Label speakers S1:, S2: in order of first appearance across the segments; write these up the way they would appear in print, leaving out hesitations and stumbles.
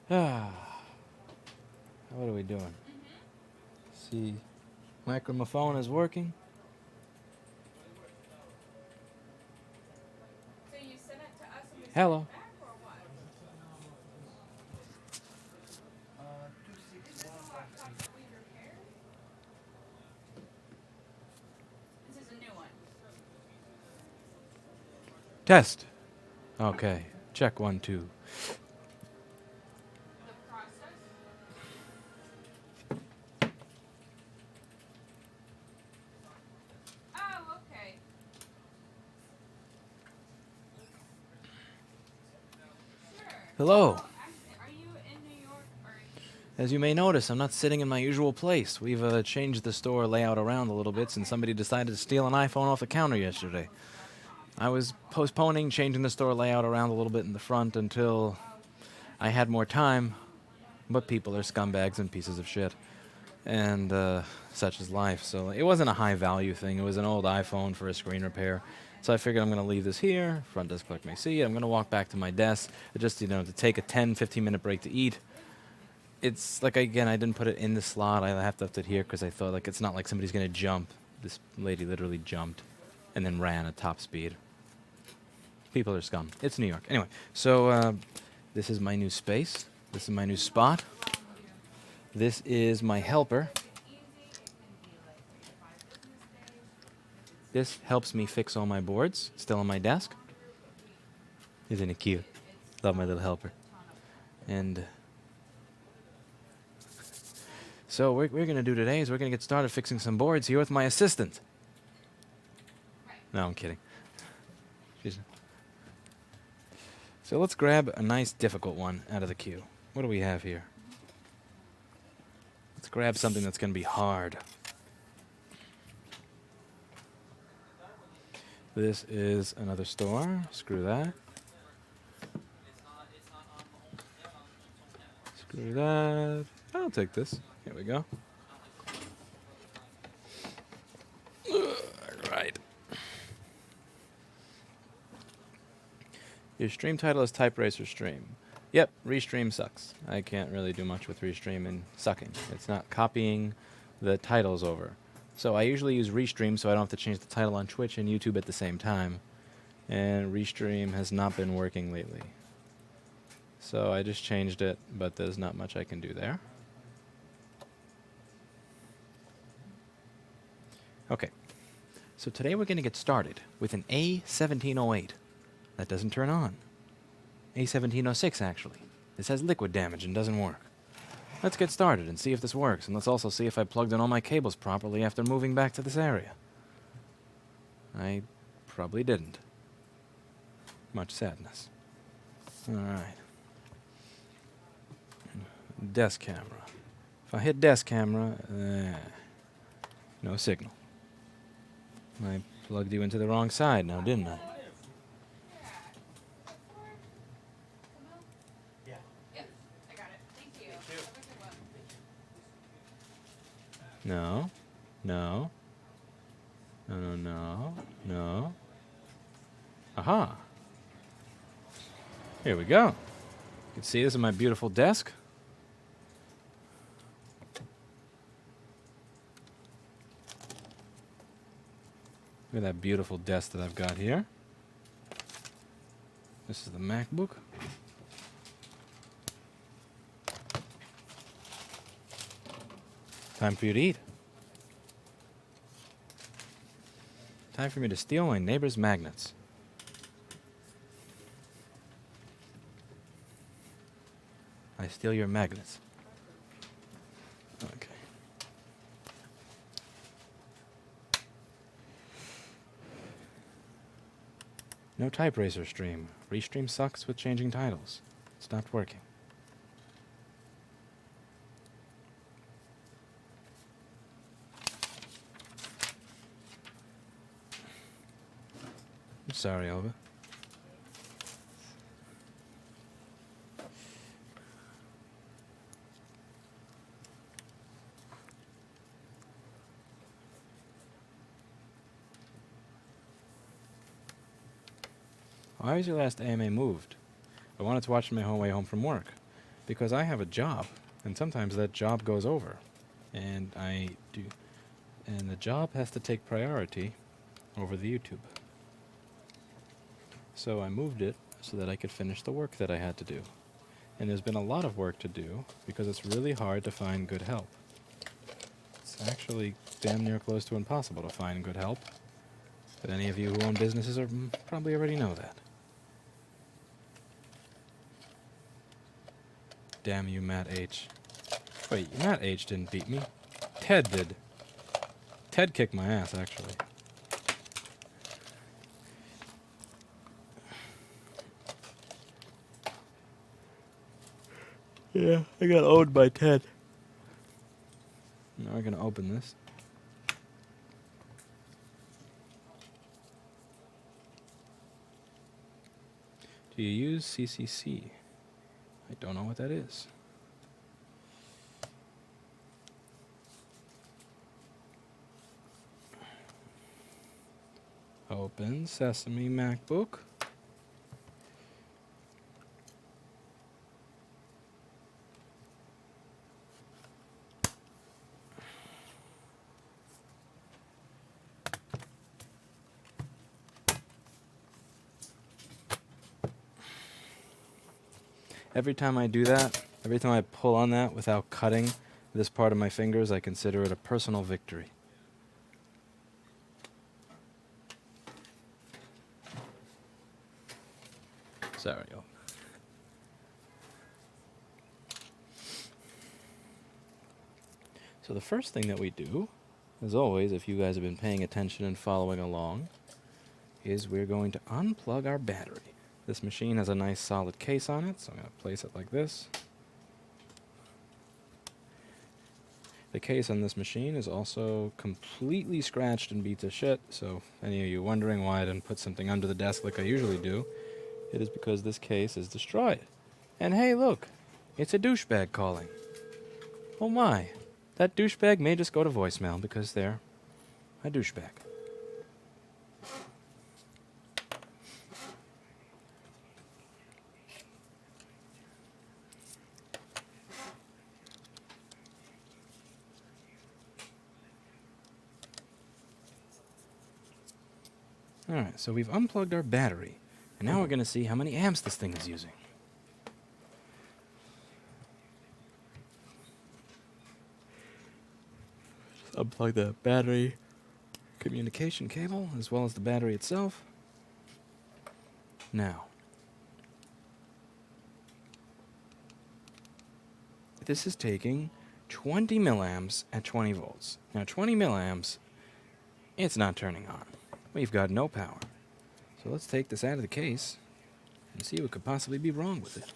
S1: Ah, what are we doing? See, microphone is working.
S2: So you sent it to us and we sent
S1: Hello.
S2: it back, or what? Is this a laptop that we repaired? This is a new one.
S1: Test. Okay. Check 1, 2.
S2: The process? Oh, okay. Sure.
S1: Hello.
S2: Well, are you in New York or?
S1: As you may notice, I'm not sitting in my usual place. We've changed the store layout around a little bit since somebody decided to steal an iPhone off the counter yesterday. I was postponing changing the store layout around a little bit in the front until I had more time, but people are scumbags and pieces of shit. And such is life. So it wasn't a high value thing. It was an old iPhone for a screen repair. So I figured I'm going to leave this here. Front desk clerk may see it. I'm going to walk back to my desk just, to take a 10, 15-minute break to eat. It's like, again, I didn't put it in the slot. I left it here because I thought, like, it's not like somebody's going to jump. This lady literally jumped and then ran at top speed. People are scum. It's New York. Anyway, so this is my new space. This is my new spot. This is my helper. This helps me fix all my boards. Still on my desk. Isn't it cute? Love my little helper. And so what we're going to do today is we're going to get started fixing some boards here with my assistant. No, I'm kidding. So let's grab a nice difficult one out of the queue. What do we have here? Let's grab something that's going to be hard. This is another store. Screw that. Screw that. I'll take this. Here we go. Right. Your stream title is Type Racer Stream. Yep, Restream sucks. I can't really do much with Restream and sucking. It's not copying the titles over. So I usually use Restream so I don't have to change the title on Twitch and YouTube at the same time. And Restream has not been working lately. So I just changed it, but there's not much I can do there. Okay, so today we're going to get started with an A1708. That doesn't turn on. A1706, actually. This has liquid damage and doesn't work. Let's get started and see if this works, and let's also see if I plugged in all my cables properly after moving back to this area. I probably didn't. Much sadness. Alright. Desk camera. If I hit desk camera, no signal. I plugged you into the wrong side now, didn't I? No. No. No, no, no. No. Aha. Here we go. You can see this is my beautiful desk. Look at that beautiful desk that I've got here. This is the MacBook. Time for you to eat. Time for me to steal my neighbor's magnets. I steal your magnets. Okay. No Type Racer stream. Restream sucks with changing titles. It's not working. I'm sorry, Elva. Why was your last AMA moved? I wanted to watch it on my way home from work. because I have a job, and sometimes that job goes over, and and the job has to take priority over the YouTube. So I moved it so that I could finish the work that I had to do. And there's been a lot of work to do because it's really hard to find good help. It's actually damn near close to impossible to find good help. But any of you who own businesses probably already know that. Damn you, Matt H. Wait, Matt H didn't beat me. Ted did. Ted kicked my ass, actually. Yeah, I got owned by Ted. Now we're going to open this. Do you use CCC? I don't know what that is. Open Sesame MacBook. Every time I do that, every time I pull on that without cutting this part of my fingers, I consider it a personal victory. Sorry, y'all. So the first thing that we do, as always, if you guys have been paying attention and following along, is we're going to unplug our battery. This machine has a nice solid case on it, so I'm going to place it like this. The case on this machine is also completely scratched and beat to shit, so if any of you wondering why I didn't put something under the desk like I usually do, it is because this case is destroyed. And hey, look, it's a douchebag calling. Oh my, that douchebag may just go to voicemail because they're a douchebag. Alright, so we've unplugged our battery, and now we're going to see how many amps this thing is using. Unplug the battery communication cable as well as the battery itself. Now, this is taking 20 milliamps at 20 volts. Now 20 milliamps, it's not turning on. We've got no power. So let's take this out of the case and see what could possibly be wrong with it.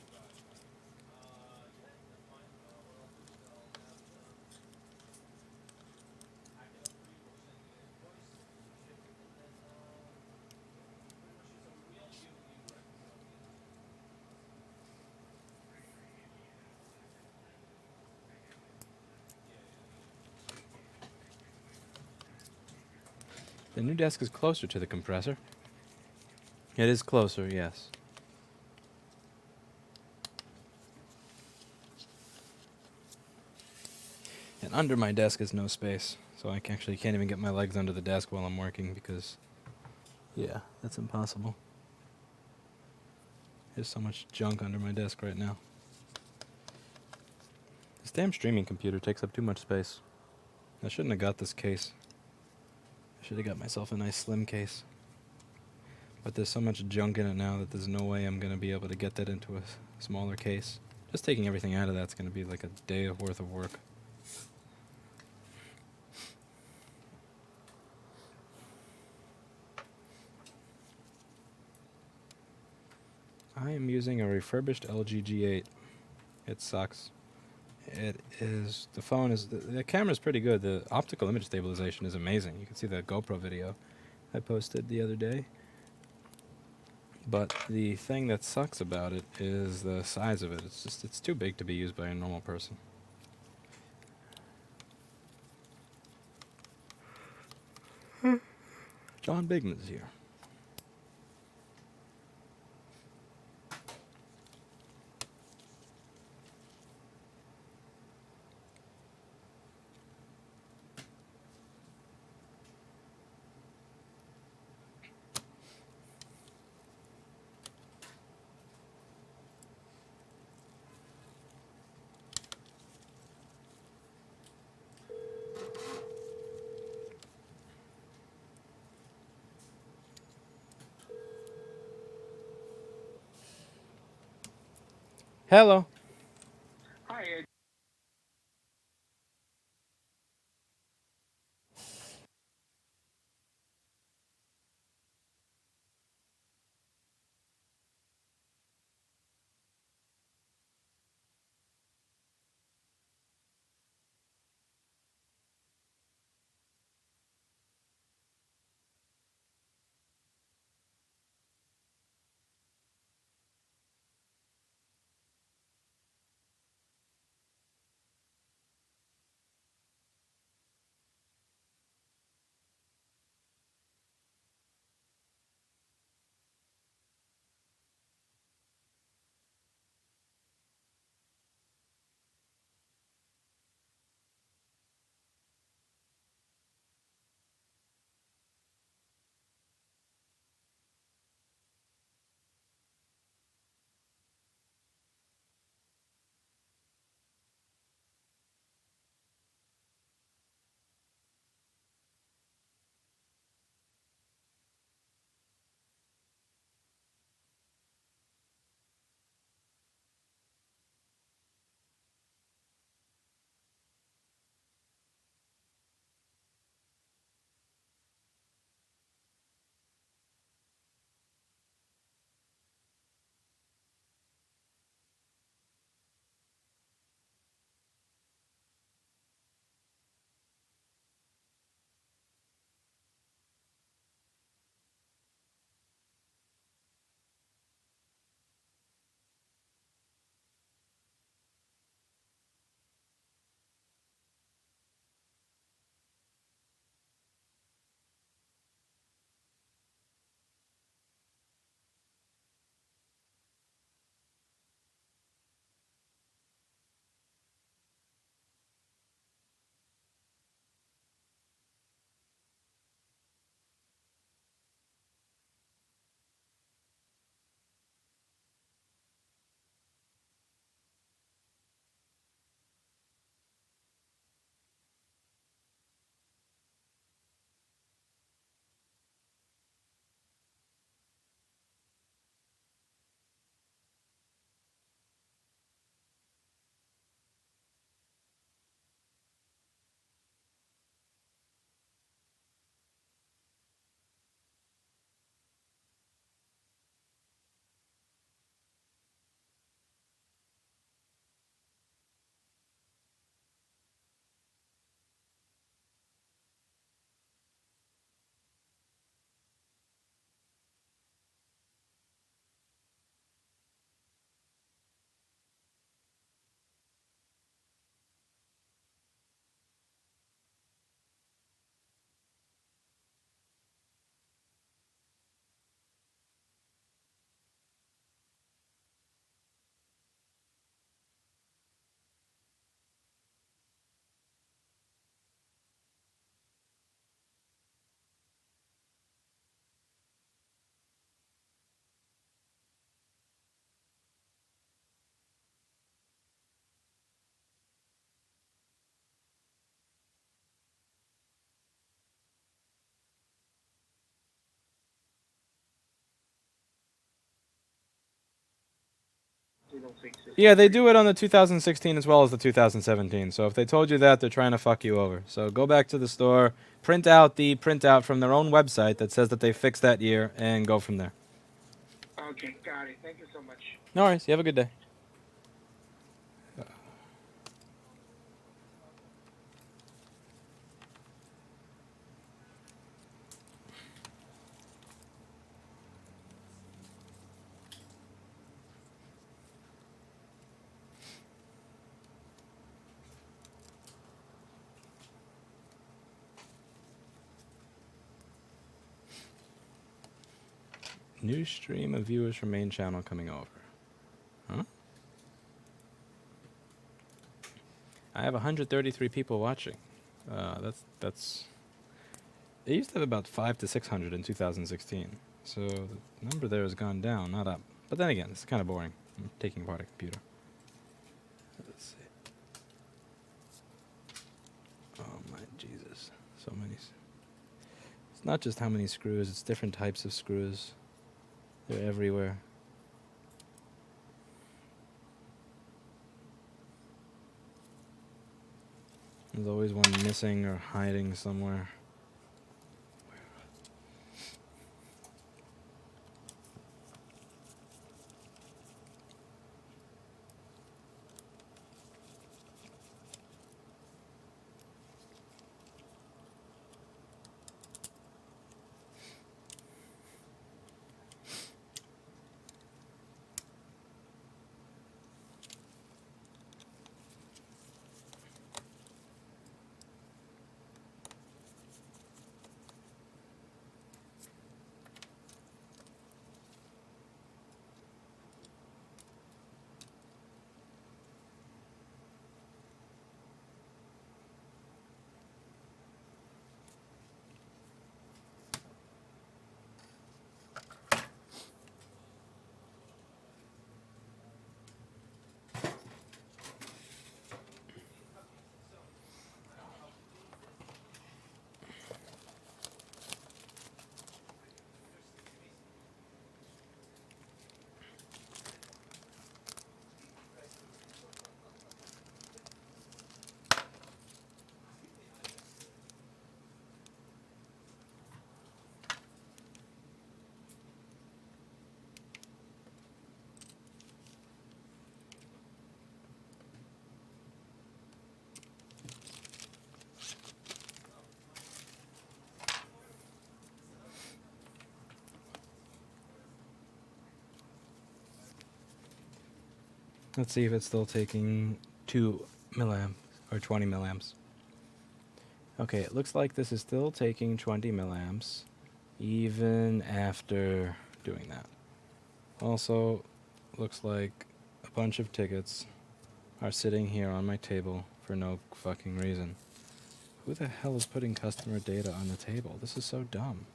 S1: The new desk is closer to the compressor. It is closer, yes. And under my desk is no space, so I actually can't even get my legs under the desk while I'm working because, yeah, that's impossible. There's so much junk under my desk right now. This damn streaming computer takes up too much space. I shouldn't have got this case. I should have got myself a nice slim case. But there's so much junk in it now that there's no way I'm going to be able to get that into a smaller case. Just taking everything out of that's going to be like a day worth of work. I am using a refurbished LG G8. It sucks. It is, the phone is, the camera's pretty good. The optical image stabilization is amazing. You can see the GoPro video I posted the other day. But the thing that sucks about it is the size of it. It's just, it's too big to be used by a normal person. John Bigman's here. Hello.
S3: Hi.
S1: Yeah, they do it on the 2016 as well as the 2017. So if they told you that, they're trying to fuck you over. So go back to the store, print out the printout from their own website that says that they fixed that year, and go from there.
S3: Okay, got it. Thank you so much.
S1: No worries. You have a good day. New stream of viewers from main channel coming over. Huh? I have 133 people watching. That's. It used to have about 5 to 600 in 2016. So the number there has gone down, not up. But then again, it's kind of boring. I'm taking apart a computer. Let's see. Oh my Jesus. So many. It's not just how many screws, it's different types of screws. They're everywhere. There's always one missing or hiding somewhere. Let's see if it's still taking 2 milliamps or 20 milliamps. Okay, it looks like this is still taking 20 milliamps even after doing that. Also, looks like a bunch of tickets are sitting here on my table for no fucking reason. Who the hell is putting customer data on the table? This is so dumb.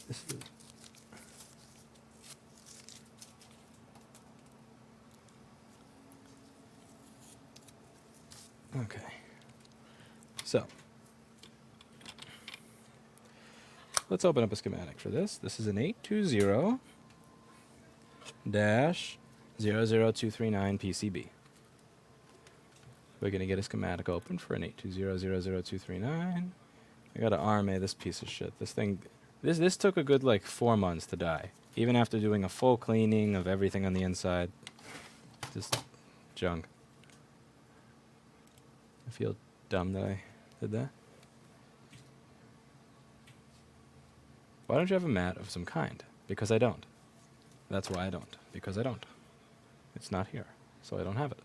S1: This is... Okay. So, let's open up a schematic for this. This is an 820-00239 PCB. We're going to get a schematic open for an 820-00239. I got to RMA this piece of shit. This thing, this took a good like 4 months to die. Even after doing a full cleaning of everything on the inside. Just junk. I feel dumb that I did that. Why don't you have a mat of some kind? Because I don't. That's why I don't. Because I don't. It's not here, so I don't have it.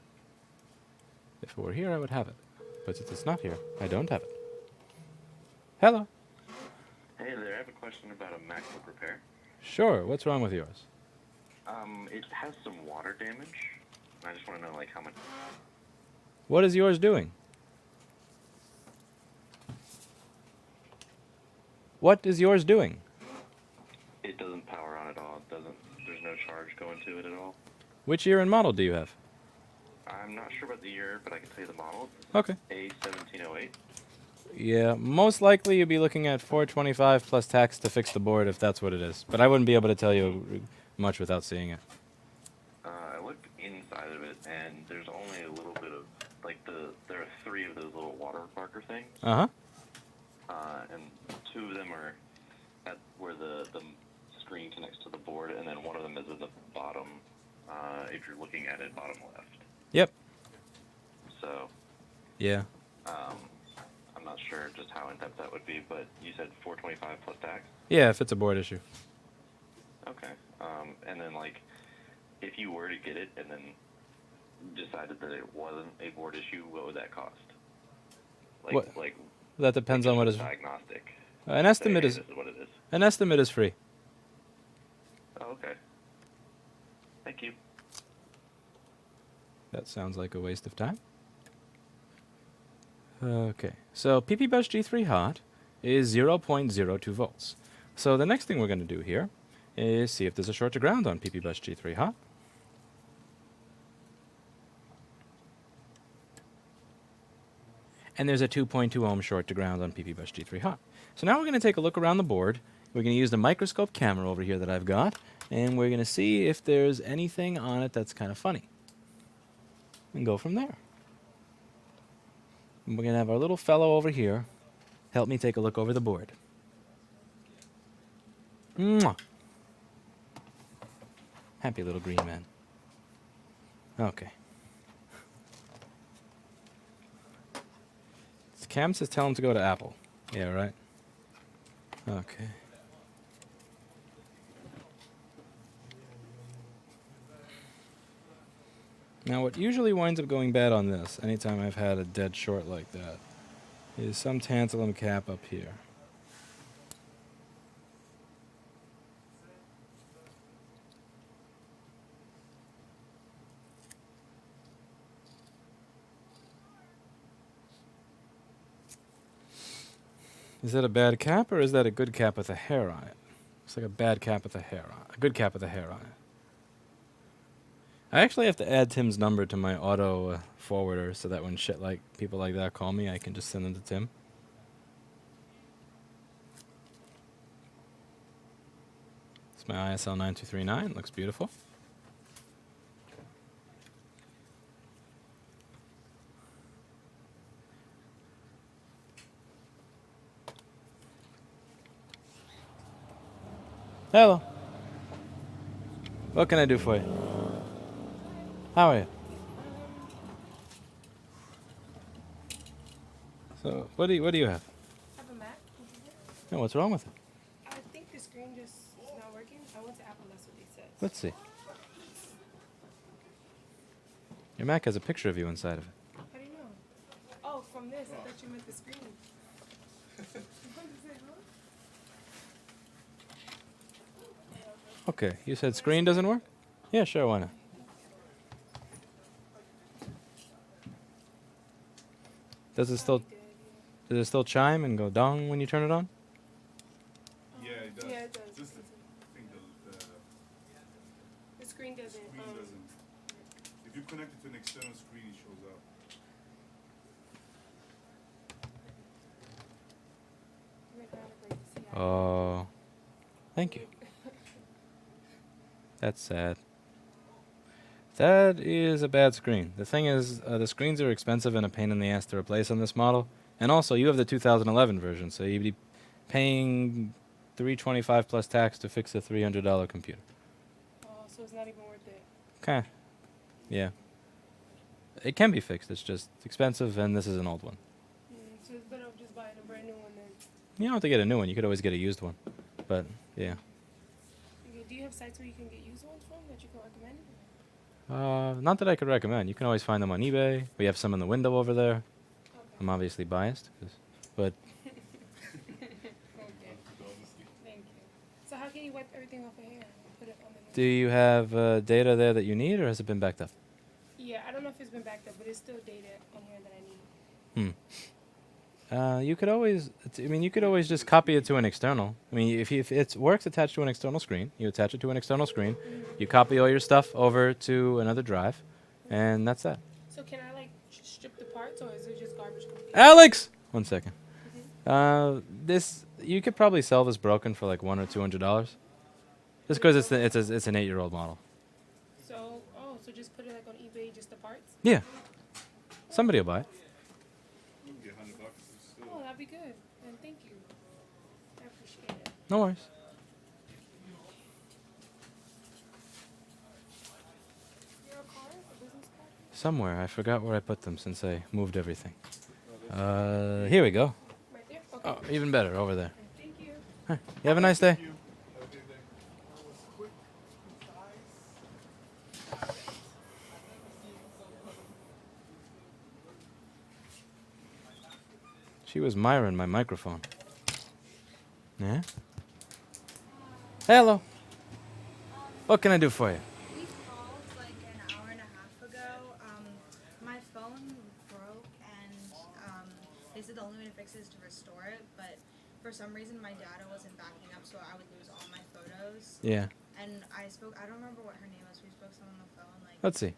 S1: If it were here, I would have it. But since it's not here, I don't have it. Hello.
S4: Hey there, I have a question about a MacBook repair.
S1: Sure, what's wrong with yours?
S4: It has some water damage. And I just want to know, like, how much...
S1: What is yours doing? What is yours doing?
S4: It doesn't power on at all. It doesn't... There's no charge going to it at all.
S1: Which year and model do you have?
S4: I'm not sure about the year, but I can tell you the model.
S1: Okay.
S4: A1708.
S1: Yeah, most likely you'll be looking at $425 plus tax to fix the board if that's what it is. But I wouldn't be able to tell you much without seeing it.
S4: I looked inside of it, and there's only a little bit of... Like, there are 3 of those little water marker things.
S1: Uh-huh.
S4: And 2 of them are at where the screen connects to the board, and then one of them is at the bottom, if you're looking at it, bottom left.
S1: Yep.
S4: So,
S1: Yeah.
S4: I'm not sure just how in-depth that would be, but you said $425 plus tax?
S1: Yeah, if it's a board issue.
S4: Okay. And then, like, if you were to get it and then decided that it wasn't a board issue, what would that cost? Like,
S1: What?
S4: like
S1: That depends on what is...
S4: Diagnostic.
S1: An estimate is...
S4: This is what it is.
S1: An estimate is free.
S4: Oh, okay. Thank you.
S1: That sounds like a waste of time. Okay, so PP Bus G3 Hot is 0.02 volts. So the next thing we're going to do here is see if there's a short to ground on PP Bus G3 Hot. And there's a 2.2 ohm short to ground on PP Bus G3 Hot. So now we're going to take a look around the board. We're going to use the microscope camera over here that I've got, and we're going to see if there's anything on it that's kind of funny. and go from there. And we're going to have our little fellow over here help me take a look over the board. Mwah. Happy little green man. Okay. Cam says tell him to go to Apple. Yeah, right? Okay. Now what usually winds up going bad on this, anytime I've had a dead short like that, is some tantalum cap up here. Is that a bad cap or is that a good cap with a hair on it? Looks like a bad cap with a hair on it. A good cap with a hair on it. I actually have to add Tim's number to my auto forwarder so that when shit like people like that call me, I can just send them to Tim. It's my ISL 9239. Looks beautiful. Hello. What can I do for you? How are you? So, what do you have?
S5: I have a Mac.
S1: No, what's wrong with it?
S5: I think the screen just is not working. I went to Apple, that's what they said.
S1: Let's see. Your Mac has a picture of you inside of it.
S5: How do you know? Oh, from this. I thought you meant the screen. What is it, huh?
S1: Okay, you said screen doesn't work? Yeah, sure, why not? Does it still chime and go dong when you turn it on?
S6: Yeah, it does.
S5: Yeah, it does.
S6: Just the thing
S5: The screen doesn't.
S6: screen doesn't. If you connect it to an external screen, it shows up.
S1: Oh, thank you. That's sad. That is a bad screen. The thing is, the screens are expensive and a pain in the ass to replace on this model. And also, you have the 2011 version, so you'd be paying $325 plus tax to fix a $300 computer.
S5: Oh, so it's not even worth it.
S1: Okay. Yeah. It can be fixed. It's just expensive, and this is an old one.
S5: So it's better off just buying a brand new one then.
S1: You don't have to get a new one. You could always get a used one. But, yeah.
S5: Okay, do you have sites where you can get used ones from that you can recommend?
S1: Not that I could recommend. You can always find them on eBay. We have some in the window over there.
S5: Okay.
S1: I'm obviously biased, but
S5: Okay. Thank you. So how can you wipe everything off of here and put it on the new
S1: do you have data there that you need, or has it been backed up?
S5: Yeah, I don't know if it's been backed up, but it's still data on here that I need.
S1: You could always, you could always just copy it to an external. I mean, if it works attached to an external screen, you attach it to an external screen, you copy all your stuff over to another drive, and that's that.
S5: So can I like strip the parts, or is it just garbage completely?
S1: Alex! 1 second. You could probably sell this broken for like $100 or $200. Just because it's an 8-year-old model.
S5: So just put it like on eBay, just the parts?
S1: Yeah. Somebody will buy it.
S6: You can get $100. It's still
S5: Oh, that'd be good. And thank you. I appreciate it.
S1: No worries.
S5: Your car? A business card?
S1: Somewhere. I forgot where I put them since I moved everything. Here we go.
S5: Right there? Okay.
S1: Oh, even better, over there.
S5: Thank you.
S1: Huh. You have a nice day. She was Myron, my microphone. Yeah? Hello. What can I do for you?
S7: We called like an hour and a half ago. My phone broke and they said the only way to fix it is to restore it, but for some reason my data wasn't backing up, so I would lose all my photos.
S1: Yeah.
S7: And I don't remember what her name was. We spoke to someone on the phone, like,
S1: Let's see.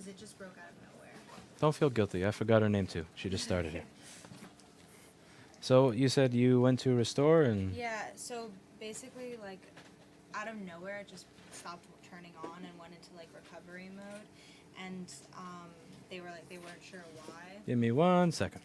S7: because it just broke out of nowhere.
S1: Don't feel guilty. I forgot her name too. She just started here. So you said you went to restore and...
S7: Yeah, so basically, like, out of nowhere, it just stopped turning on and went into like recovery mode, and they were like they weren't sure why.
S1: Give me 1 second.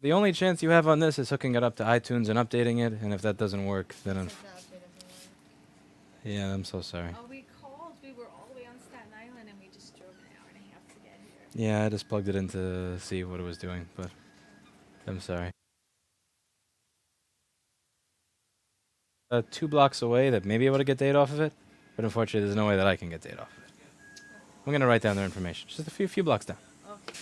S1: The only chance you have on this is hooking it up to iTunes and updating it, and if that doesn't work, then yeah, I'm so sorry.
S5: Oh, we called. We were all the way on Staten Island, and we just drove an hour and a half to get here.
S1: Yeah, I just plugged it in to see what it was doing, but I'm sorry. 2 blocks away that may be able to get data off of it, but unfortunately there's no way that I can get data off of it. I'm gonna write down their information, just a few blocks down.
S5: Okay.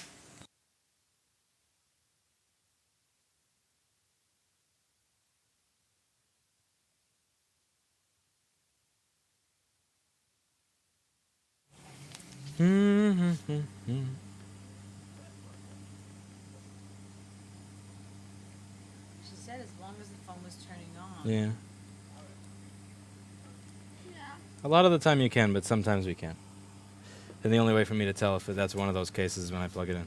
S5: She said as long as the phone was turning on.
S1: Yeah. A lot of the time you can, but sometimes we can't. And the only way for me to tell if that's one of those cases is when I plug it in.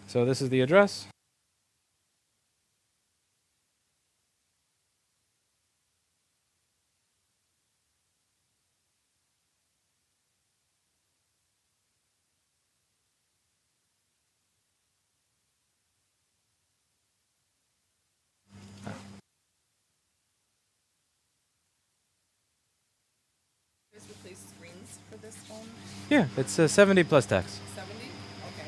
S1: So this is the address.
S8: Just replace screens for this phone?
S1: Yeah, it's 70 plus tax.
S8: 70? Okay.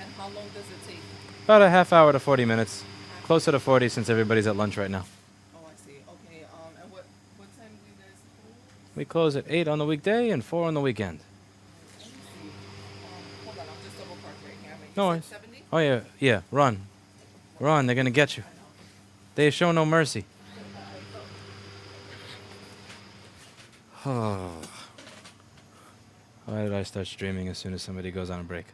S8: And how long does it take?
S1: About a half hour to 40 minutes. Closer to 40 since everybody's at lunch right now.
S8: Oh, I see. Okay. And what time do you guys close?
S1: We close at 8 on the weekday and 4 on the weekend.
S8: Let me see. Hold on. I'm just double parked right here.
S1: No
S8: You
S1: worries.
S8: said 70?
S1: Oh yeah, yeah, run. Run, they're gonna get you. They show no mercy. Oh. Why did I start streaming as soon as somebody goes on a break?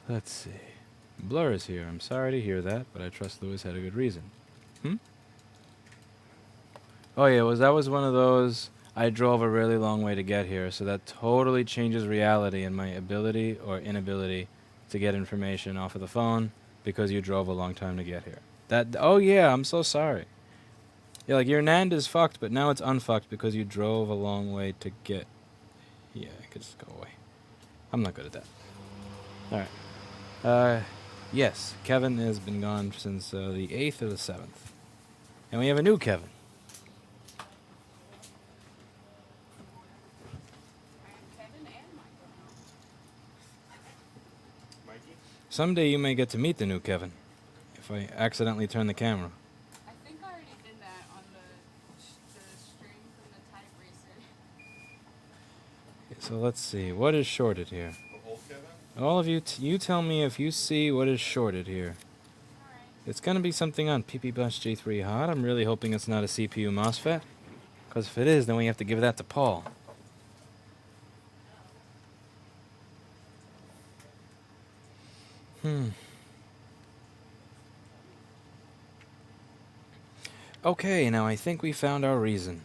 S1: Let's see. Blur is here. I'm sorry to hear that, but I trust Lewis had a good reason. Oh yeah, that was one of those, I drove a really long way to get here, so that totally changes reality and my ability or inability to get information off of the phone because you drove a long time to get here. Oh yeah, I'm so sorry. Yeah, like your NAND is fucked, but now it's unfucked because you drove a long way to get... Yeah, I could just go away. I'm not good at that. Alright. Yes, Kevin has been gone since the 8th or the 7th. And we have a new Kevin.
S5: Kevin and Michael.
S6: Mikey?
S1: Someday you may get to meet the new Kevin. If I accidentally turn the camera.
S2: I think I already did that on the stream from the type racer.
S1: Okay, so let's see. What is shorted here?
S6: The old Kevin?
S1: All of you, you tell me if you see what is shorted here.
S2: Alright.
S1: It's going to be something on PP Bus G3 Hot. I'm really hoping it's not a CPU MOSFET. Because if it is, then we have to give that to Paul. Okay, now I think we found our reason.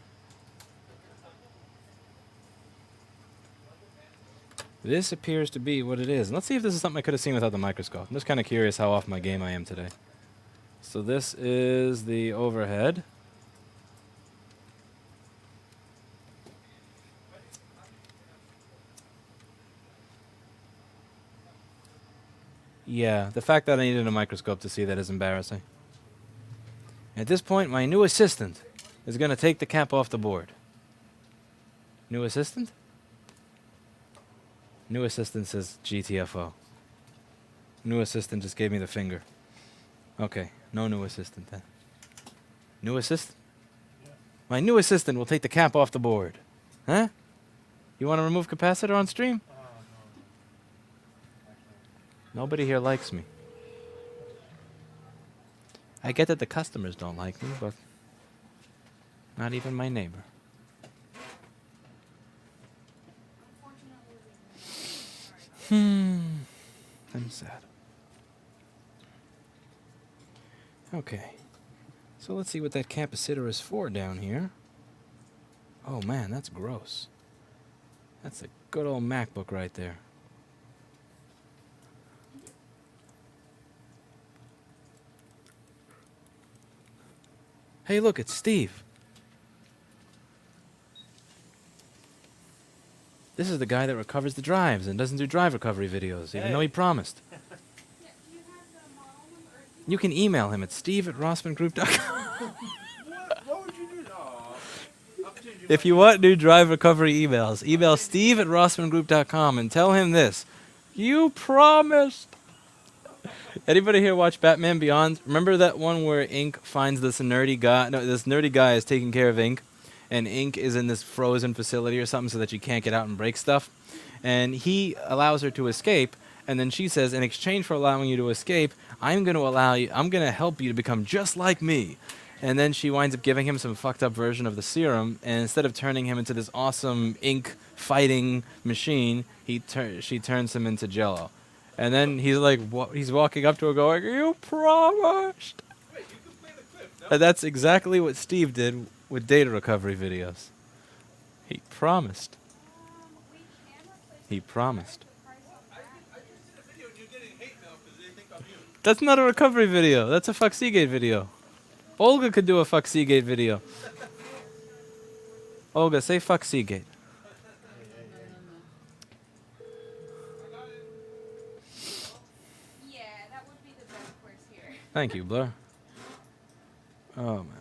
S1: This appears to be what it is. Let's see if this is something I could have seen without the microscope. I'm just kind of curious how off my game I am today. So this is the overhead. Yeah, the fact that I needed a microscope to see that is embarrassing. At this point, my new assistant is going to take the cap off the board. New assistant? New assistant says GTFO. New assistant just gave me the finger. Okay, no new assistant then. New assistant? My new assistant will take the cap off the board. Huh? You want to remove capacitor on stream? Nobody here likes me. I get that the customers don't like me, but not even my neighbor. I'm sad. Okay. So let's see what that capacitor is for down here. Oh man, that's gross. That's a good old MacBook right there. Hey, look, it's Steve. This is the guy that recovers the drives and doesn't do drive recovery videos, even though he promised.
S2: Yeah, do you have the model number? Or
S1: You can email him at steve@rossmangroup.com.
S6: What would you do?
S1: If you want new drive recovery emails, email steve@rossmangroup.com and tell him this. You promised. Anybody here watch Batman Beyond? Remember that one where Ink finds this nerdy guy? No, this nerdy guy is taking care of Ink, and Ink is in this frozen facility or something so that she can't get out and break stuff. And he allows her to escape, and then she says, in exchange for allowing you to escape, I'm going to help you to become just like me. And then she winds up giving him some fucked up version of the serum, and instead of turning him into this awesome Ink fighting machine, she turns him into Jello. And then he's like, he's walking up to her going, you promised.
S6: Wait, you could play the clip. No?
S1: And that's exactly what Steve did with data recovery videos. He promised.
S2: we can replace
S1: He promised.
S2: the price on
S6: I
S2: that.
S6: just did a video and you're getting hate mail because they think I'm you.
S1: That's not a recovery video. That's a fuck Seagate video. Olga could do a fuck Seagate video. Olga, say fuck Seagate.
S2: Yeah, that would be the best course here.
S1: Thank you, Blur. Oh man.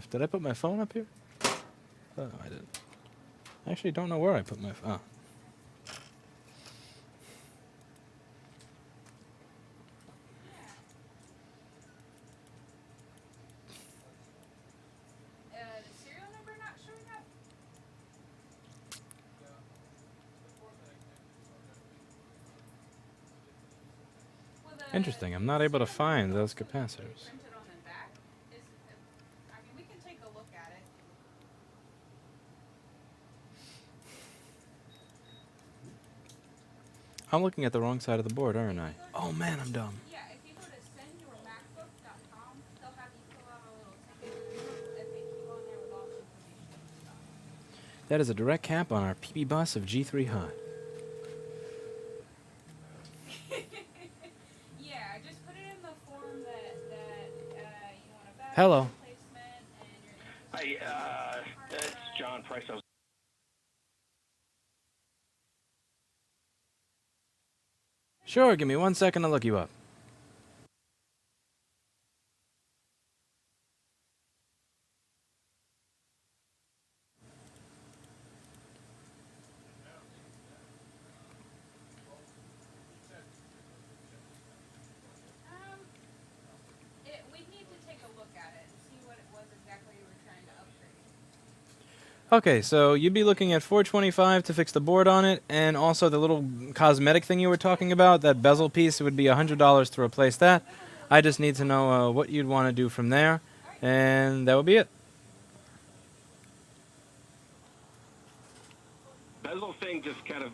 S1: Did I put my phone up here? Oh, I didn't. I actually don't know where I put my phone.
S2: The serial number not showing up? Well, the
S1: Interesting. I'm not able to
S2: serial
S1: find
S2: number
S1: those
S2: also
S1: capacitors.
S2: printed on the back. I mean, we can take a look at it.
S1: I'm looking at the wrong side of the board, aren't I? Oh man, I'm dumb.
S2: Yeah, if you go to sendyourmacbook.com, they'll have you fill out a little ticket FAQ on there with all the information.
S1: That is a direct cap on our PB bus of G3 Hot.
S2: Yeah, just put it in the form that you want a battery
S1: Hello.
S2: replacement and your
S9: Hi, it's John Price. I was
S1: Sure, give me 1 second to look you up.
S2: we need to take a look at it and see what it was exactly you were trying to upgrade.
S1: Okay, so you'd be looking at $425 to fix the board on it, and also the little cosmetic thing you were talking about, that bezel piece, would be $100 to replace that. I just need to know what you'd want to do from there, and that would be it.
S9: bezel thing just kind of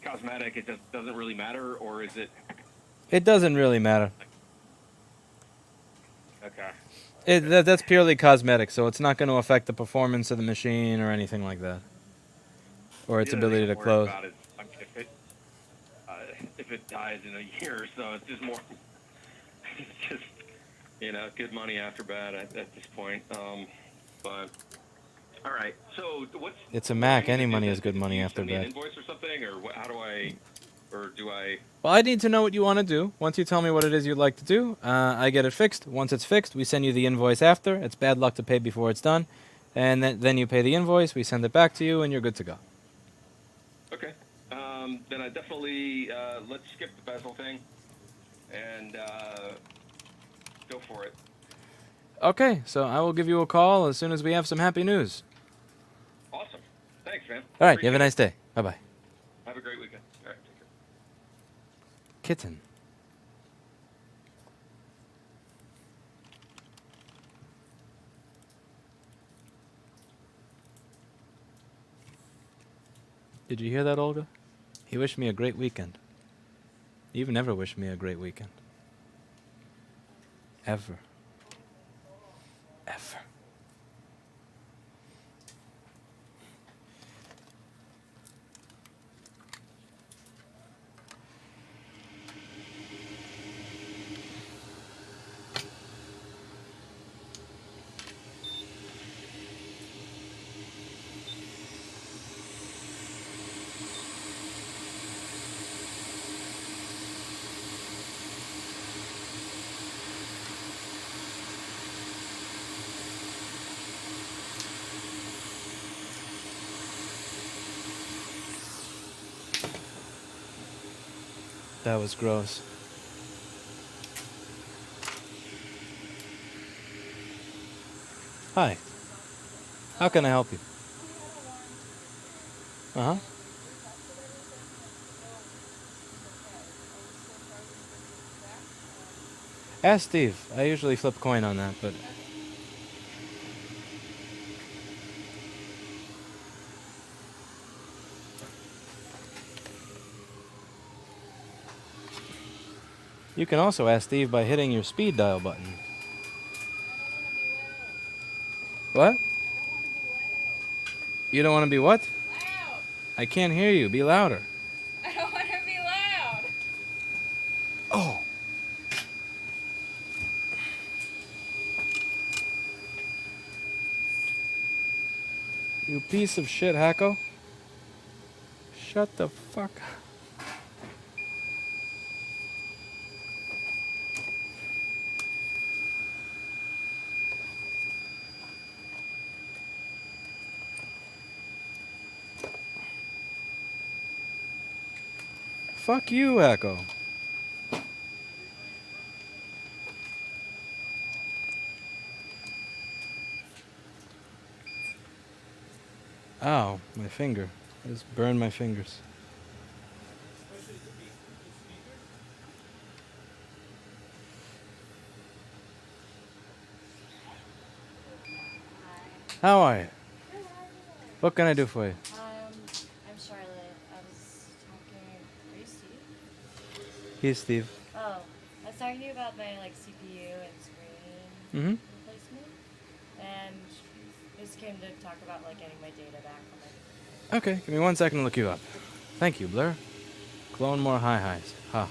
S9: cosmetic. It just doesn't really matter, or is it?
S1: It doesn't really matter.
S9: Okay.
S1: That's purely cosmetic, so it's not going to affect the performance of the machine or anything like that, or its
S9: The other
S1: ability
S9: thing
S1: to
S9: I'm
S1: close.
S9: worried about is, I mean, if it dies in a year or so, it's just more. It's just, good money after bad at this point. But All right. So what's
S1: It's a
S9: what do I
S1: Mac.
S9: need
S1: Any
S9: to do
S1: money
S9: then?
S1: is good
S9: Do
S1: money
S9: you
S1: after
S9: send me an
S1: bed.
S9: invoice or something, or how do I, or do I?
S1: Well, I need to know what you want to do. Once you tell me what it is you'd like to do, I get it fixed. Once it's fixed, we send you the invoice after. It's bad luck to pay before it's done. And then you pay the invoice, we send it back to you, and you're good to go.
S9: Okay. Then I definitely let's skip the bezel thing and go for it.
S1: Okay, so I will give you a call as soon as we have some happy news.
S9: Awesome. Thanks, man.
S1: All right, you have a
S9: Appreciate
S1: nice day. Bye-bye.
S9: it. Have a great weekend. All right. Take care.
S1: Kitten. Did you hear that, Olga? He wished me a great weekend. You've never wished me a great weekend. Ever. Ever. That was gross. Hi. How can I help you? Uh-huh. Ask Steve. I usually flip coin on that, but... You can also ask Steve by hitting your speed dial button. What? You don't want to be what?
S2: Loud.
S1: I can't hear you. Be louder.
S2: I don't want to be loud.
S1: Oh. You piece of shit, HAKKO. Shut the fuck up. Fuck you, HAKKO. Ow, my finger. I just burned my fingers. How are you? What can I do for you?
S10: I'm Charlotte. I was talking. Are you Steve?
S1: He's Steve.
S10: Oh, I was talking to you about my CPU and screen
S1: Mm-hmm.
S10: replacement, and just came to talk about getting my data back on my.
S1: Okay, give me 1 second to look you up. Thank you, Blur. Clone more high highs. Ha.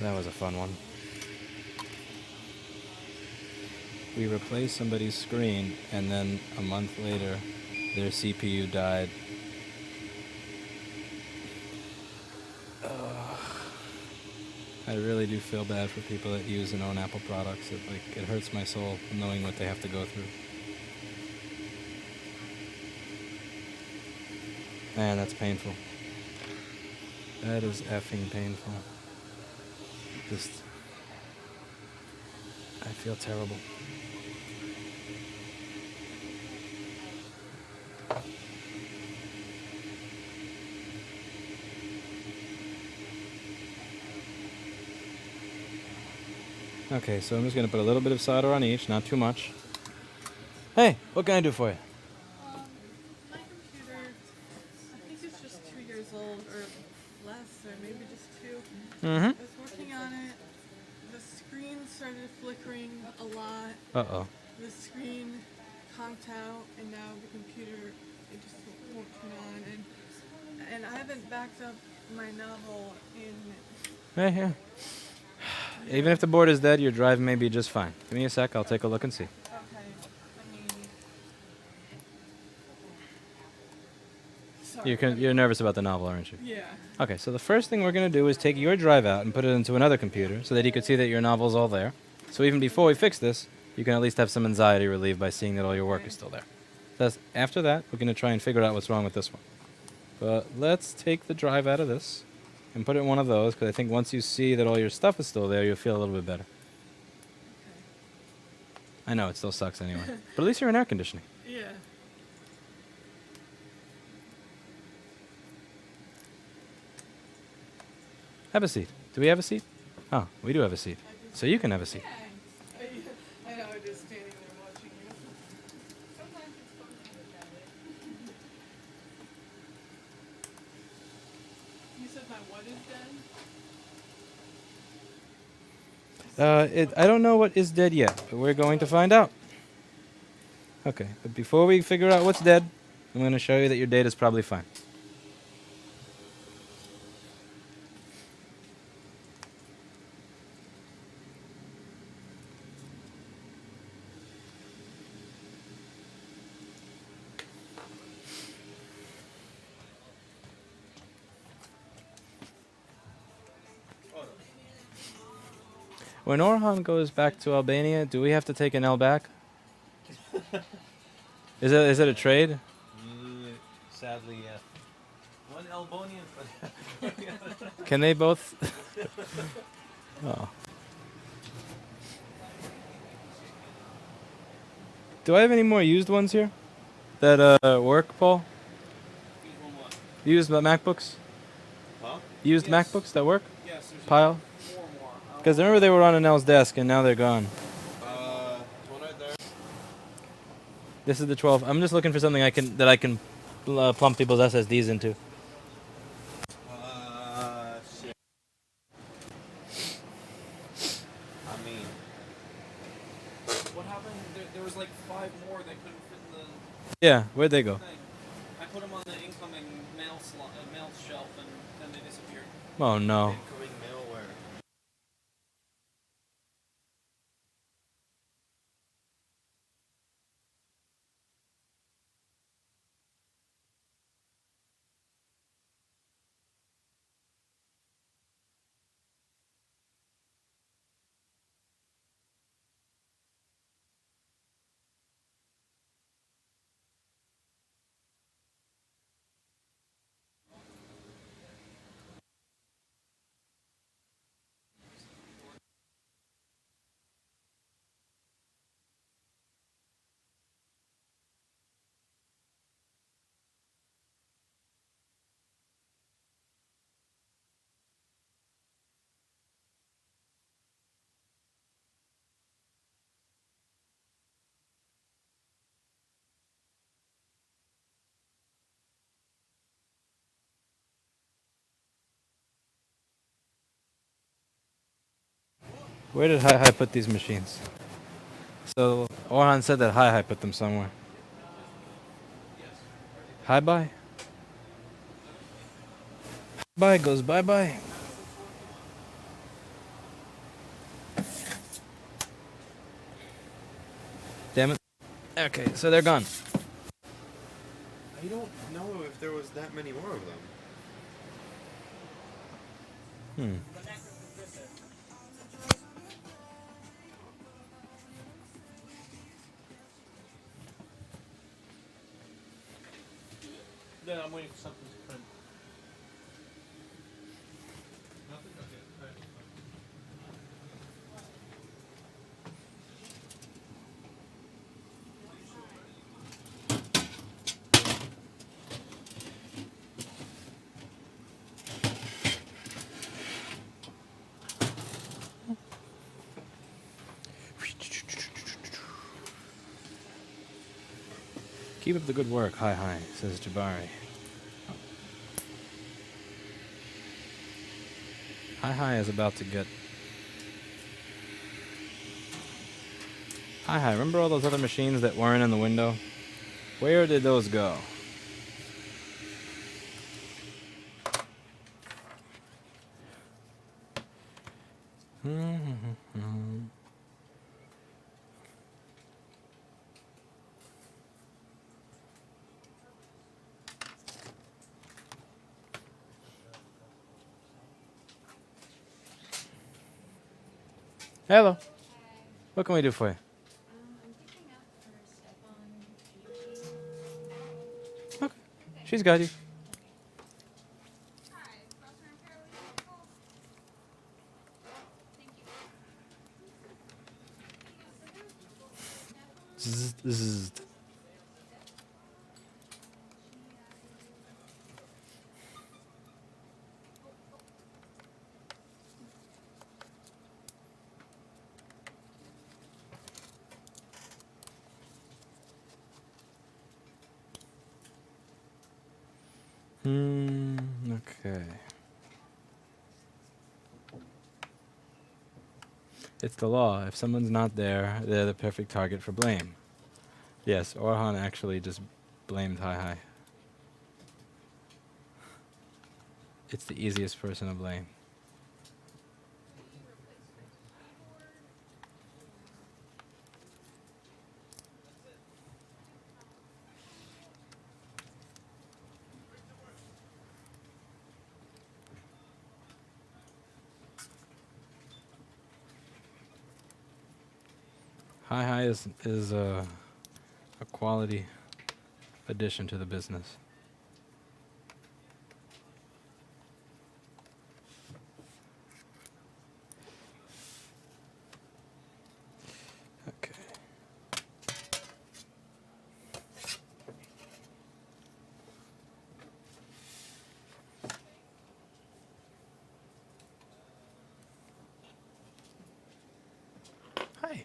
S1: That was a fun one. We replaced somebody's screen, and then a month later, their CPU died. I really do feel bad for people that use and own Apple products. It hurts my soul knowing what they have to go through. Man, that's painful. That is effing painful. Just, I feel terrible. Okay, so I'm just going to put a little bit of solder on each, not too much. Hey, what can I do for you?
S8: My computer, I think it's just 2 years old or less, or maybe just 2.
S1: Mm-hmm.
S8: I was working on it. The screen started flickering a lot.
S1: Uh-oh.
S8: The screen conked out, and now the computer, it just won't turn on. And I haven't backed up my novel in...
S1: Hey, here. Even if the board is dead, your drive may be just fine. Give me a sec, I'll take a look and see.
S8: Okay, I mean... Sorry.
S1: You're nervous about the novel, aren't you?
S8: Yeah.
S1: Okay, so the first thing we're going to do is take your drive out and put it into another computer so that you could see that your novel's all there. So even before we fix this, you can at least have some anxiety relieved by seeing that all your work is still there. Thus, after that, we're going to try and figure out what's wrong with this one. But let's take the drive out of this and put it in one of those, because I think once you see that all your stuff is still there, you'll feel a little bit better. I know, it still sucks anyway. But at least you're in air conditioning.
S8: Yeah.
S1: Have a seat. Do we have a seat? Oh, we do have a seat. So you can have a seat.
S8: I know, I'm just standing there watching you. Sometimes it's fun to look at it. You said my what is dead?
S1: I don't know what is dead yet, but we're going to find out. Okay, but before we figure out what's dead, I'm going to show you that your data's probably fine. When Orhan goes back to Albania, do we have to take an L back? Is it a trade?
S11: Sadly, yeah. One Albanian, but
S1: Can they both? Oh. Do I have any more used ones here that work, Paul? Used MacBooks?
S11: Huh?
S1: Used
S11: Yes.
S1: MacBooks that work?
S11: Yes, there's
S1: Pile?
S11: 4 more.
S1: Because I remember they were on Anel's desk and now they're gone.
S11: One right there.
S1: This is the 12. I'm just looking for something I can plump people's SSDs into.
S11: Shit. I mean, what happened? There was like 5 more that couldn't fit in the
S1: Yeah, where'd they go?
S11: thing. I put them on the incoming mail shelf, and then they disappeared.
S1: Oh no.
S11: Incoming malware.
S1: Where did Hi put these machines? So Orhan said that Hi put them somewhere. Hi bye. Bye goes bye bye. Okay, so they're gone.
S12: I don't know if there was that many more of them.
S1: Hmm.
S11: Yeah, I'm waiting for something to print. Nothing? Okay. All right.
S1: Keep up the good work. Hi, hi, says Jabari. Hi, hi is about to get. Hi, hi. Remember all those other machines that weren't in the window? Where did those go? Hello. What can we do for you? Okay. She's got you. Zzz, zzz. Okay. It's the law. If someone's not there, they're the perfect target for blame. Yes, Orhan actually just blamed Hi Hi. It's the easiest person to blame. Hi Hi is a quality addition to the business. Okay. Hi.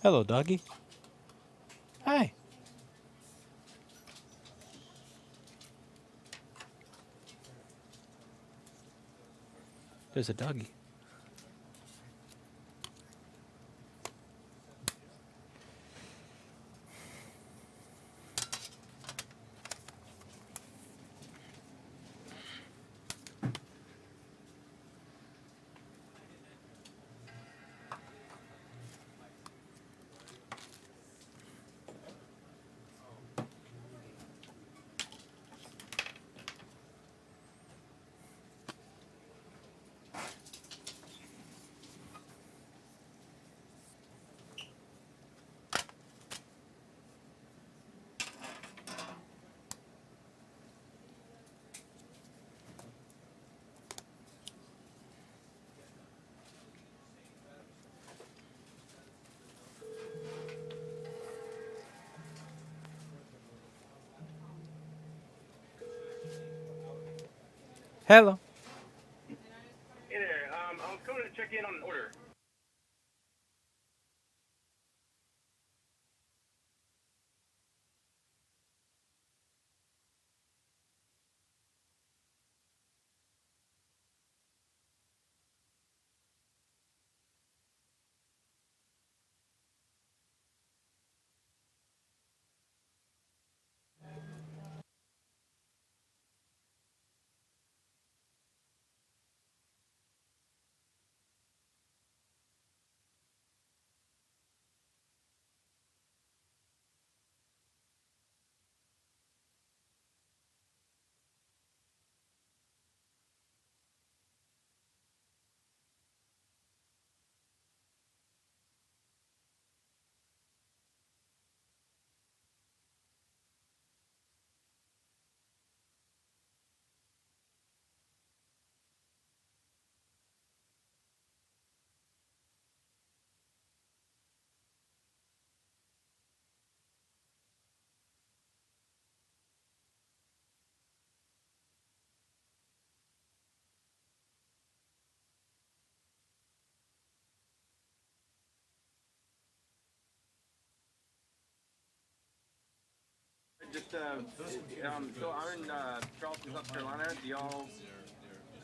S1: Hello, doggy. Hi. There's a doggy. Hello.
S9: Hey there. I was coming to check in on an order.
S3: so I'm in Charleston, South Carolina. Do y'all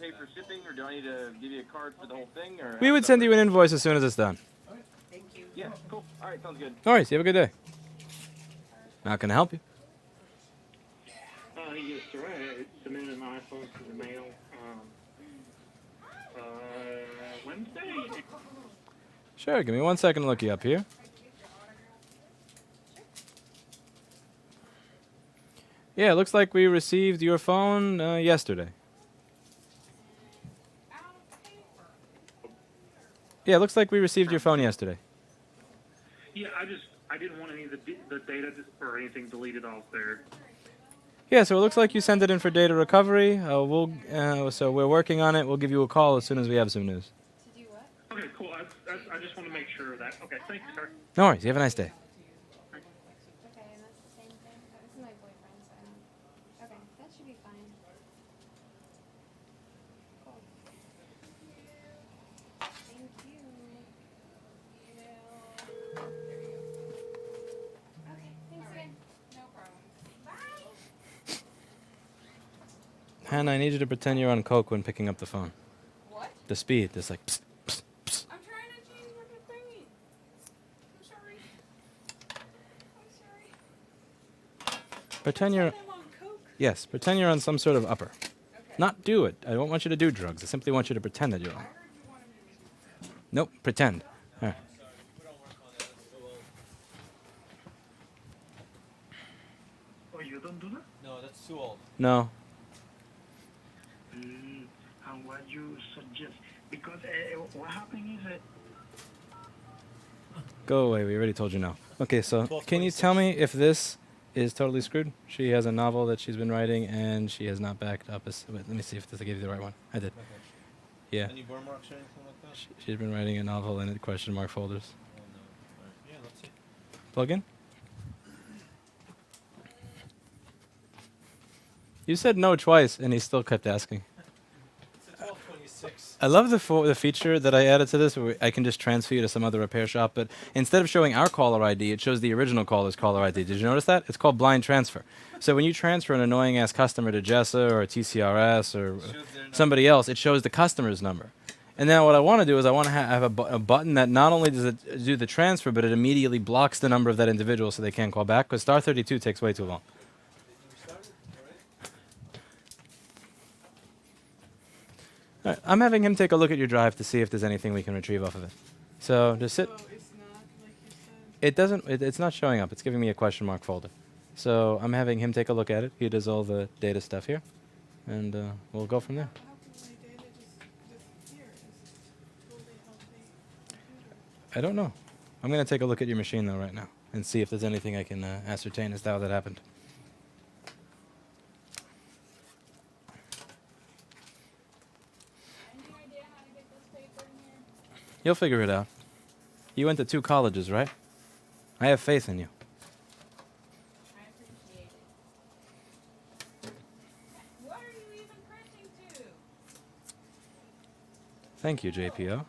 S3: pay for shipping, or do I need to give you a card for the whole thing? Or
S1: We would send you an invoice as soon as it's done.
S3: Thank you. Yeah, cool. All right, sounds good.
S1: No worries. You have a good day. How can I help you?
S13: Yes, sir. I submitted an iPhone to the mail Wednesday.
S1: Sure. Give me 1 second to look you up here. Yeah, it looks like we received your phone yesterday. Yeah, it looks like we received your phone yesterday.
S13: Yeah, I didn't want any of the data or anything deleted off there.
S1: Yeah, so it looks like you sent it in for data recovery. So we're working on it. We'll give you a call as soon as we have some news.
S13: Okay, cool. I just want to make sure of that. Okay, thank you, sir.
S1: No worries. You have a nice day.
S2: Okay, and that's the same thing. Oh, this is my boyfriend, so I don't. Okay, that should be fine. Cool. Thank you. There you go. Okay, thanks again. No problem. Bye.
S1: Hannah, I need you to pretend you're on coke when picking up the phone.
S2: What?
S1: The speed. Just like psst, psst, psst.
S2: I'm trying to change my thingy. I'm sorry. I'm sorry.
S1: Pretend you're... Yes, pretend you're on some sort of upper. Not do it. I don't want you to do drugs. I simply want you to pretend that you're on. Nope, pretend. All right.
S13: Oh, you don't do that?
S11: No, that's too old.
S1: No.
S13: And what you suggest? Because what happened is that.
S1: Go away. We already told you no. Okay, so can you tell me if this is totally screwed? She has a novel that she's been writing, and she has not backed up. Wait, let me see if I gave you the right one. I did.
S11: Okay.
S1: Yeah.
S11: Any burn marks or anything like that?
S1: She's been writing a novel in question mark folders.
S11: Oh, no. All right. Yeah, let's see.
S1: Plug in. You said no twice, and he still kept asking.
S11: It's a 1226.
S1: I love the feature that I added to this, where I can just transfer you to some other repair shop, but instead of showing our caller ID, it shows the original caller's caller ID. Did you notice that? It's called blind transfer. So when you transfer an annoying-ass customer to Jessa or TCRS or somebody else, it shows the customer's number. And then what I want to do is I want to have a button that not only does it do the transfer, but it immediately blocks the number of that individual so they can't call back, because star 32 takes way too long. All right, I'm having him take a look at your drive to see if there's anything we can retrieve off of it. So just sit.
S8: So it's not like you said.
S1: It doesn't. It's not showing up. It's giving me a question mark folder. So I'm having him take a look at it. He does all the data stuff here, and we'll go from there.
S8: How can my data just disappear? It's a totally healthy computer.
S1: I don't know. I'm gonna take a look at your machine though right now and see if there's anything I can ascertain as to how that happened.
S2: Any idea how to get this paper in here?
S1: You'll figure it out. You went to 2 colleges, right? I have faith in you.
S2: I appreciate it. What are you even printing to?
S1: Thank you, JPO.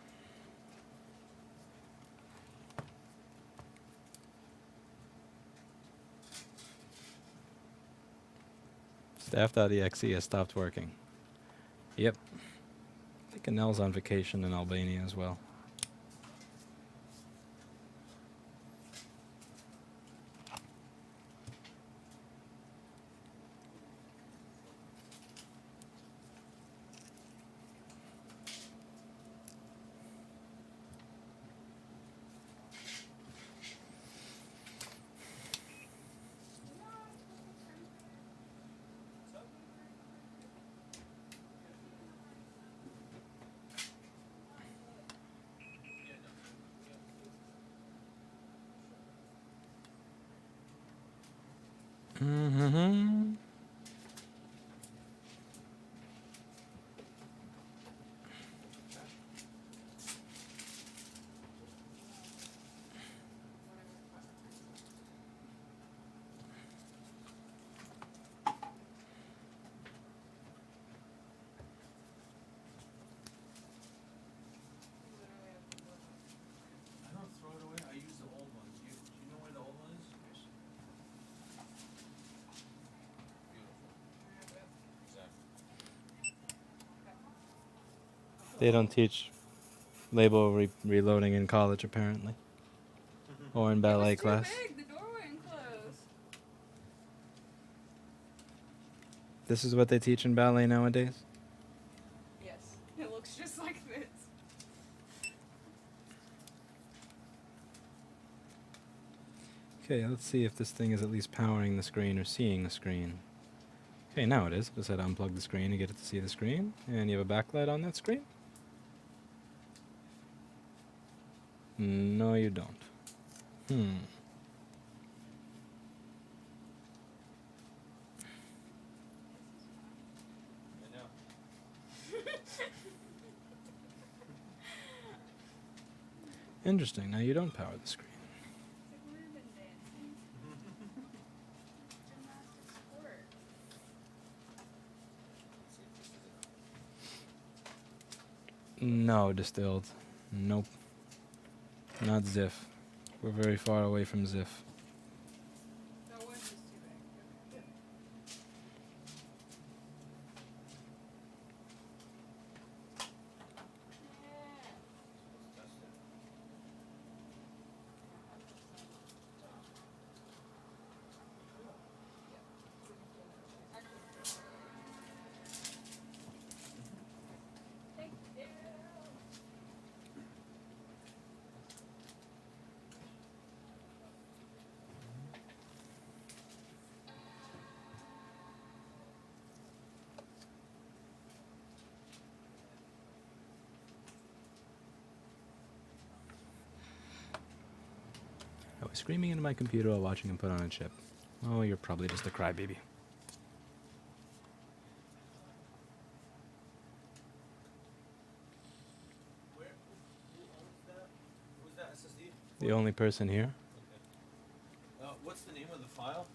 S1: Staff.exe has stopped working. Yep. I think Anel's on vacation in Albania as well. Mm-hmm.
S11: I don't throw it away. I use the old one. Do you know where the old one is?
S1: They don't teach label reloading in college, apparently. Or in ballet class.
S2: Big, the door wouldn't close.
S1: This is what they teach in ballet nowadays?
S5: Yes. It looks just like this.
S1: Okay, let's see if this thing is at least powering the screen or seeing the screen. Okay, now it is. Just had to unplug the screen to get it to see the screen. And you have a backlight on that screen? No, you don't.
S11: I know.
S1: Interesting. Now you don't power the screen. No, distilled. Nope. Not Ziff. We're very far away from Ziff. I was screaming into my computer while watching him put on a chip. Oh, you're probably just a crybaby.
S11: Who's that SSD?
S1: The only person here?
S11: What's the name of the file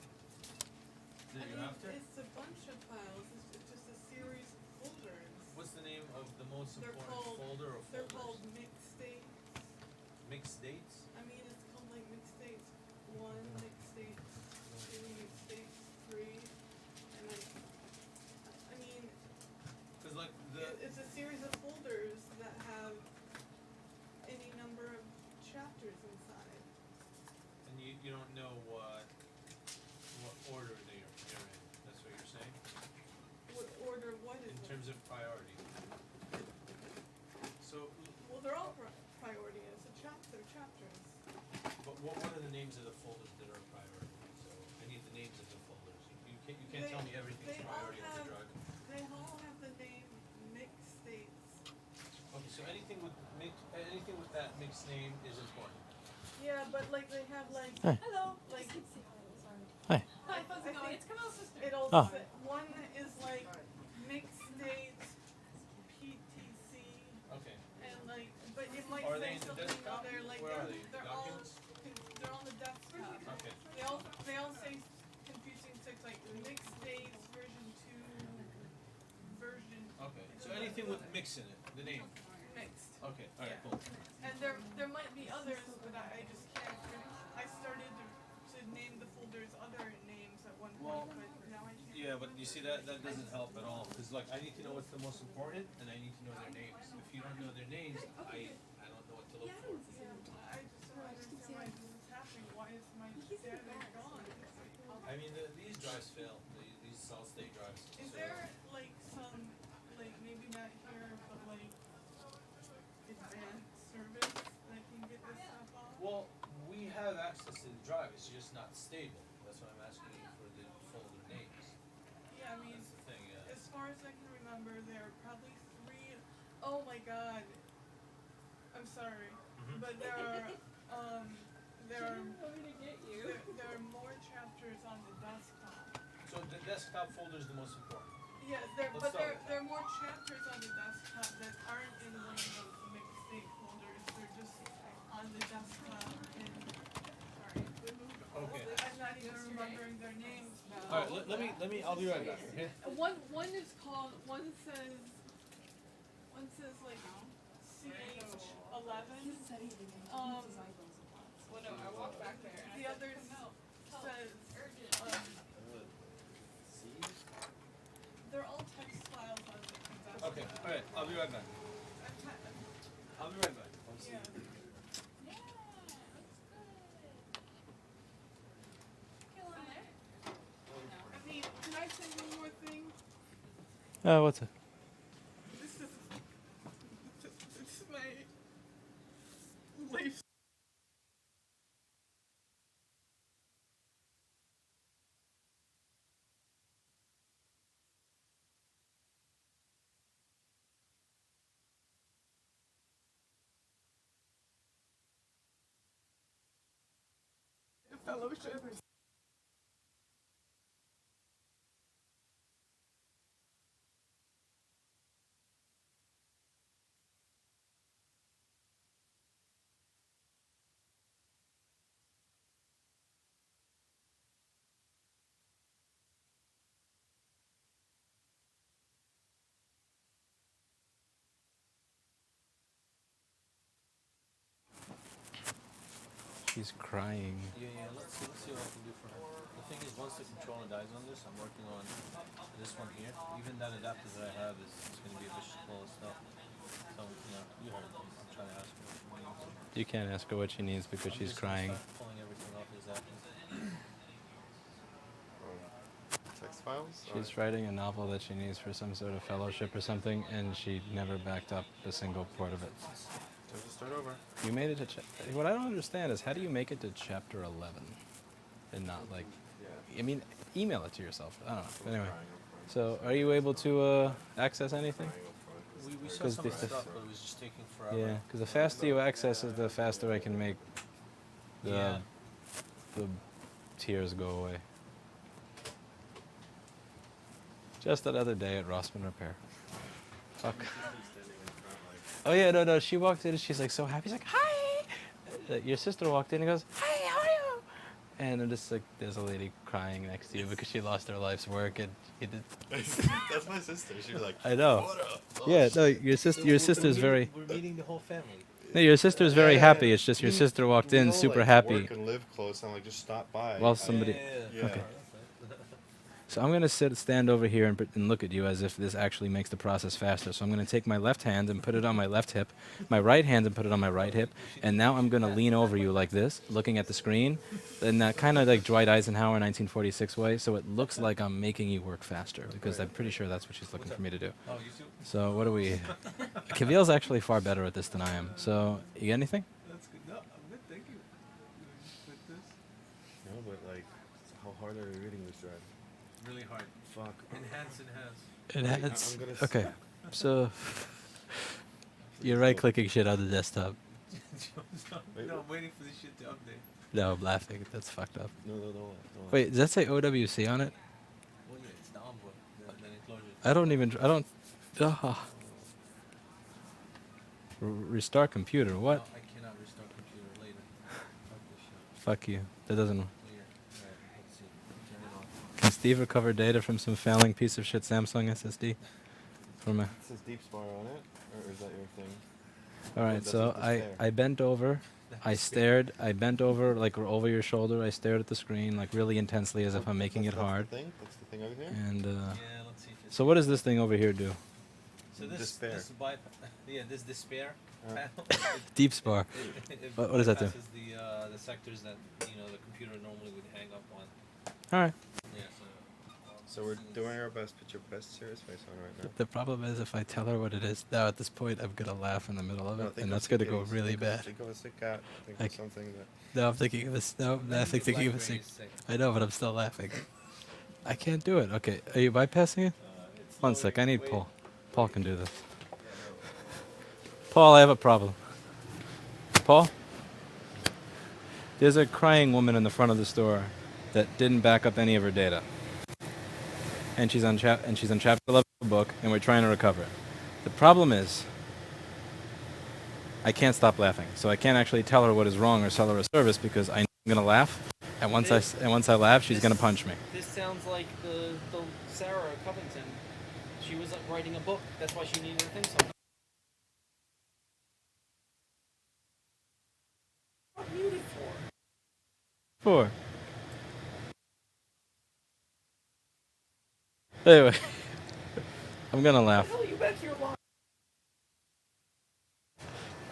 S11: that you're after?
S8: It's a bunch of files. It's just a series of folders.
S11: What's the name of the most
S8: They're
S11: important
S8: called,
S11: folder or
S8: they're
S11: folders?
S8: called mixed states.
S11: Mixed dates?
S8: I mean, it's called like mixed states 1, mixed states 2, mixed states 3, and like, I mean,
S11: Because like
S8: it's a series of folders that have any number of chapters inside.
S11: and you don't know what order they're in. That's what you're saying?
S8: What order? What is
S11: In
S8: it?
S11: terms of priority. So,
S8: Well, they're all priority. It's a they're chapters.
S11: but what are the names of the folders that are priority? So I need the names of the folders. You can't tell me everything's
S8: They all
S11: priority of the
S8: have
S11: drug.
S8: they all have the name mixed states.
S11: Okay, so anything with that mixed name is important.
S8: Yeah, but like they have like
S1: Hey.
S5: Hello.
S8: like
S1: Hi.
S5: Hi, how's
S8: I
S5: it going?
S8: think
S5: It's Kamal's sister.
S8: it'll
S1: Oh.
S8: say, one is like mixed states PTC
S11: Okay.
S8: and like but it might
S11: Are
S8: say
S11: they in the
S8: something
S11: desktop?
S8: other like
S11: Where are they?
S8: they're all
S11: Documents?
S8: they're on the desktop.
S11: Okay.
S8: They all say confusing things like mixed states version 2 version
S11: Okay. So anything with mix in it, the name.
S8: mixed.
S11: Okay. All right.
S8: Yeah.
S11: Cool.
S8: And there might be others, but I just can't. I started to name the folders other names at one point, but now I can't.
S11: Yeah, but you see that doesn't help at all because like I need to know what's the most important and I need to know their names. If you don't know their names, I don't know what to look for.
S8: I just don't understand why this is happening. Why is my data gone?
S11: I mean these drives fail. These solid state drives.
S8: Is
S11: So-
S8: there like some like maybe not here, but like advanced service that can get this stuff off?
S11: Well, we have access to the drive. It's just not stable. That's why I'm asking you for the folder names.
S8: Yeah, I mean,
S11: That's the thing. Yeah.
S8: as far as I can remember, there are probably 3. Oh my God. I'm sorry, but there are there are more chapters on the desktop.
S11: So the desktop folder is the most important.
S8: Yeah,
S11: Let's
S8: but
S11: start with
S8: there are more chapters on the desktop that aren't in one of those mixed state folders. They're just on the desktop. And sorry,
S11: Okay.
S8: I'm not even remembering their names now.
S11: All right. Let me. I'll be right back. Okay.
S8: One is called. One says like CH11.
S5: Well, no, I walked back there. And
S8: The other says they're all text files on the desktop.
S11: Okay. All right. I'll be right back.
S8: I'm Yeah. I mean, can I say one more thing?
S1: Oh, what's it?
S8: This is my life. Fellowship.
S1: She's crying.
S11: Yeah, let's see what I can do for her. The thing is, once the controller dies on this, I'm working on this one here. Even that adapter that I have is going to be a vicious ball of stuff. So, you heard me. I'm trying to ask her what she needs.
S1: You can't ask her what she needs because
S11: I'm
S1: she's
S11: just gonna
S1: crying.
S11: start pulling everything off his adapters.
S12: Text files?
S1: She's writing a novel that she needs for some sort of fellowship or something, and she never backed up a single port of it.
S12: So just start over.
S1: You made it to what I don't understand is how do you make it to chapter 11 and not like, I mean, email it to yourself. I don't know. Anyway, so are you able to access anything?
S11: We saw some stuff, but it was just taking forever.
S1: Yeah, because the faster you access it, the faster I can make the tears go away. Just that other day at Rossman Repair. Fuck. Oh yeah, no, she walked in and she's like so happy. She's like, hi! Your sister walked in and goes, hi, how are you? And I'm just like, there's a lady crying next to you because she lost her life's work and he did.
S12: That's my sister. She was like,
S1: I know.
S12: what up?
S1: Yeah, no, your sister's very.
S11: We're meeting the whole family.
S1: No, your sister's very happy. It's just your sister walked in super
S12: like,
S1: happy.
S12: Work and live close. I'm like, just stop by.
S1: While somebody.
S12: Yeah.
S1: Okay. So I'm gonna stand over here and look at you as if this actually makes the process faster. So I'm gonna take my left hand and put it on my left hip, my right hand and put it on my right hip, and now I'm gonna lean over you like this, looking at the screen, in that kind of like Dwight Eisenhower 1946 way. So it looks like I'm making you work faster because I'm pretty sure that's what she's looking for me to do.
S11: Oh, you too?
S1: So what do we? Kavil's actually far better at this than I am. So you got anything?
S11: That's good. No, I'm good. Thank you. With this?
S12: No, but like, how hard are you reading this drive?
S11: Really hard.
S12: Fuck.
S11: Enhance.
S1: It has. Okay. So you're right-clicking shit on the desktop.
S11: No, I'm waiting for this shit to update.
S1: No, I'm laughing. That's fucked up.
S12: No.
S1: Wait, does that say OWC on it?
S11: Well, yeah, it's the envoy. The enclosure.
S1: I don't. Restart computer. What?
S11: No, I cannot restart computer later. Fuck this shit.
S1: Fuck you. That doesn't.
S11: Clear. Alright, let's see. Turn it on.
S1: Can Steve recover data from some failing piece of shit Samsung SSD? From a.
S12: It says deep spar on it, or is that your thing?
S1: All right, so I bent over. I stared. I bent over like over your shoulder. I stared at the screen like really intensely as if I'm making it hard.
S12: That's the thing over here.
S1: And
S11: Yeah, let's see if it's
S1: so what does this thing over here do?
S11: So this
S12: Despair.
S11: this despair panel.
S1: Deep spar. What does that do?
S11: bypasses the sectors that the computer normally would hang up on.
S1: All right.
S11: Yeah.
S12: So we're doing our best. Put your best serious face on right now.
S1: The problem is if I tell her what it is now at this point, I'm gonna laugh in the middle of
S12: No,
S1: it,
S12: think
S1: and
S12: of
S1: that's gonna go
S12: kitties.
S1: really bad.
S12: Think of a sick cat. Think of something that.
S1: No, I'm thinking of a. No, I'm thinking of a. I know, but I'm still laughing. I can't do it. Okay, are you bypassing it? One sec. I need Paul. Paul can do this. Paul, I have a problem. Paul, there's a crying woman in the front of the store that didn't back up any of her data, and she's on chapter 11 of the book, and we're trying to recover it. The problem is, I can't stop laughing, so I can't actually tell her what is wrong or sell her a service because I'm gonna laugh, and once I laugh, she's gonna punch me.
S11: This sounds like the Sarah Covington. She was writing a book. That's why she needed a thing so. What are you muted for?
S1: Anyway, I'm gonna laugh.
S11: What the hell are you back here?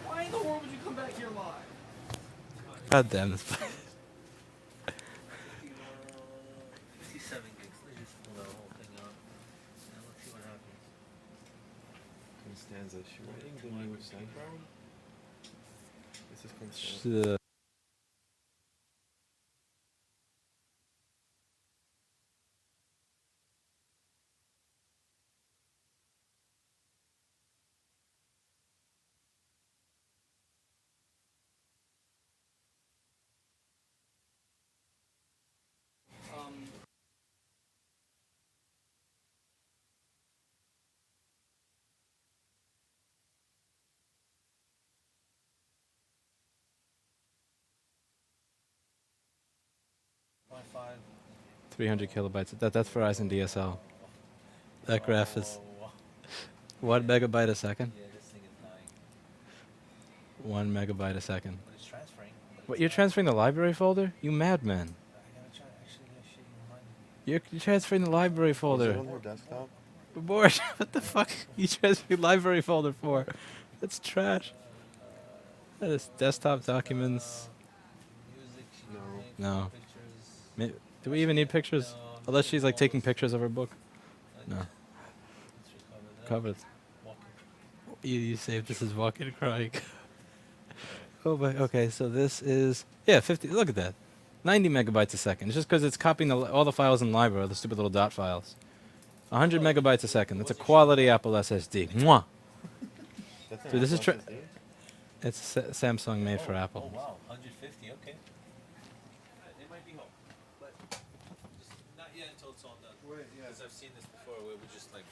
S11: Why in the world would you come
S1: God damn this.
S11: 57 gigs. Let's just pull that whole thing out. And let's see what happens.
S12: Constanza shooting the new Sunflower? This is Constanza.
S11: Wi-Fi.
S1: 300 kilobytes. That's Verizon DSL. That graph is 1 megabyte a second.
S11: Yeah, this thing is dying.
S1: 1 megabyte a second.
S11: But it's transferring.
S1: What, you're transferring the library folder? You madman.
S11: I gotta try actually get shit in mind.
S1: You're transferring the library
S12: Is
S1: folder.
S12: it on her desktop?
S1: Bored. What the fuck you transferring library folder for? That's trash. That is desktop documents.
S11: Music,
S1: No.
S11: pictures.
S1: Do we even need pictures? Unless she's like taking pictures of her book. No.
S11: Let's just cover that.
S1: Covered.
S11: Walking.
S1: You saved this as walking and crying. Oh my. Okay, so this is 50. Look at that. 90 megabytes a second. It's just because it's copying all the files in the library, the stupid little dot files. 100 megabytes a second. That's a quality Apple SSD. Mwah.
S12: That's
S1: Dude, this is
S12: Apple SSD?
S1: It's Samsung made for
S11: Oh
S1: Apple.
S11: wow, 150. Okay. It might be home, but just not yet until it's all done.
S12: Wait, yeah.
S11: Because I've seen this before, where we just like.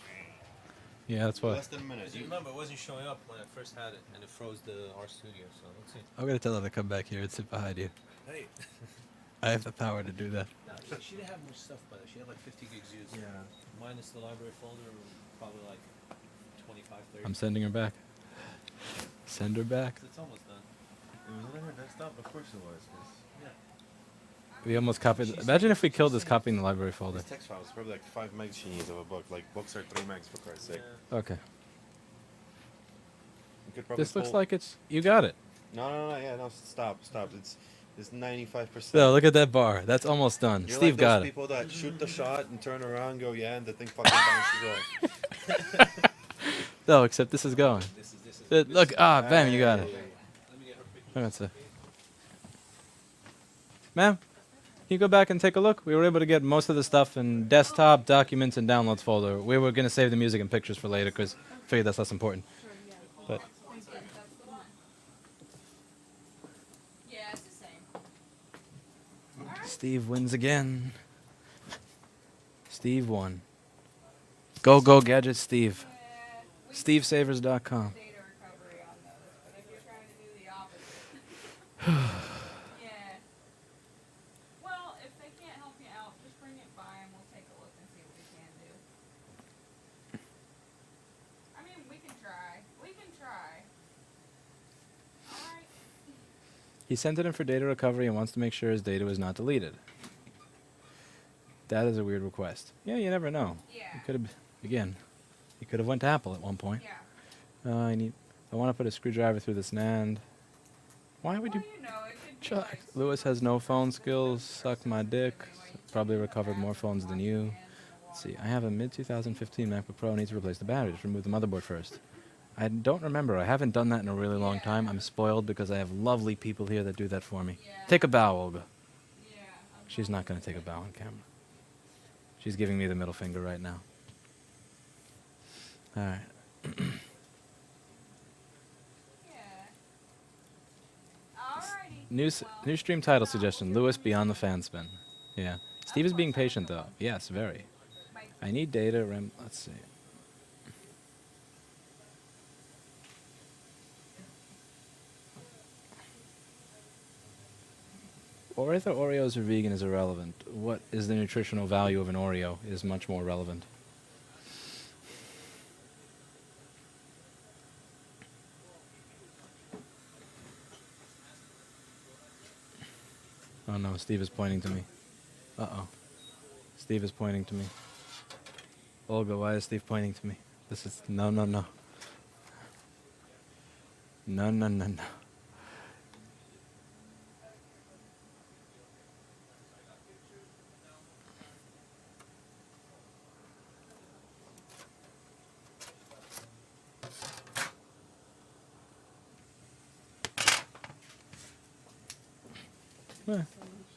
S1: Yeah, that's why.
S12: Less than a minute.
S11: Because you remember, it wasn't showing up when I first had it, and it froze the RStudio. So let's see.
S1: I'm gonna tell her to come back here and sit behind you.
S11: Hey.
S1: I have the power to do that.
S11: No, she didn't have much stuff, but she had like 50 gigs used.
S12: Yeah.
S11: Minus the library folder, probably like 25, 30.
S1: I'm sending her back. Send her back.
S11: It's almost done.
S12: It was on her desktop? Of course it was.
S11: Yeah.
S1: We almost copied. Imagine if we killed this copying the library folder.
S12: This text file is probably like 5 megs she needs of a book. Like books are 3 megs for Christ's sake.
S1: Okay.
S12: You could probably
S1: This looks
S12: pull-
S1: like it's. You got it.
S12: No, yeah, no, stop. It's 95%.
S1: No, look at that bar. That's almost done.
S12: You're
S1: Steve
S12: like
S1: got
S12: those
S1: it.
S12: people that shoot the shot and turn around, go yeah, and the thing fucking bounces off.
S1: No, except this is going. Look, bam, you got it. That's it. Ma'am, can you go back and take a look? We were able to get most of the stuff in desktop, documents, and downloads folder. We were going to save the music and pictures for later because I figured that's less important. But
S2: Yeah, it's the same.
S1: Steve wins again. Steve won. Go, Gadget Steve. SteveSavers.com.
S2: Data recovery on those, but if you're trying to do the opposite. Yeah. Well, if they can't help you out, just bring it by and we'll take a look and see what we can do. I mean, we can try. Alright.
S1: He sent it in for data recovery and wants to make sure his data was not deleted. That is a weird request. Yeah, you never know.
S2: Yeah.
S1: He could have, again, he could have went to Apple at one point.
S2: Yeah.
S1: I want to put a screwdriver through this NAND. Why would you?
S2: You know, it could be
S1: Chuck. Lewis has no phone skills. Suck my dick. Probably recovered more phones than you. Let's see. I have a mid-2015 MacBook Pro. Needs to replace the battery. Just remove the motherboard first. I don't remember. I haven't done that in a really long time. I'm spoiled because I have lovely people here that do that for me. Take a bow, Olga. She's not going to take a bow on camera. She's giving me the middle finger right now. All right. New stream title suggestion: Lewis Beyond the Fan Spin. Yeah. Steve is being patient though. Yes, very. I need data. Let's see. Whether Oreos are vegan is irrelevant. What is the nutritional value of an Oreo is much more relevant. Oh no, Steve is pointing to me. Uh-oh. Steve is pointing to me. Olga, why is Steve pointing to me? This is... No. No.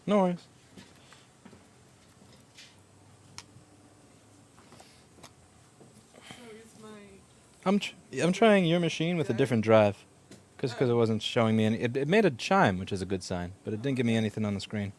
S1: No worries.
S8: So is my
S1: I'm trying your machine with a different drive, because it wasn't showing me any. It made a chime, which is a good sign, but it didn't give me anything on the screen.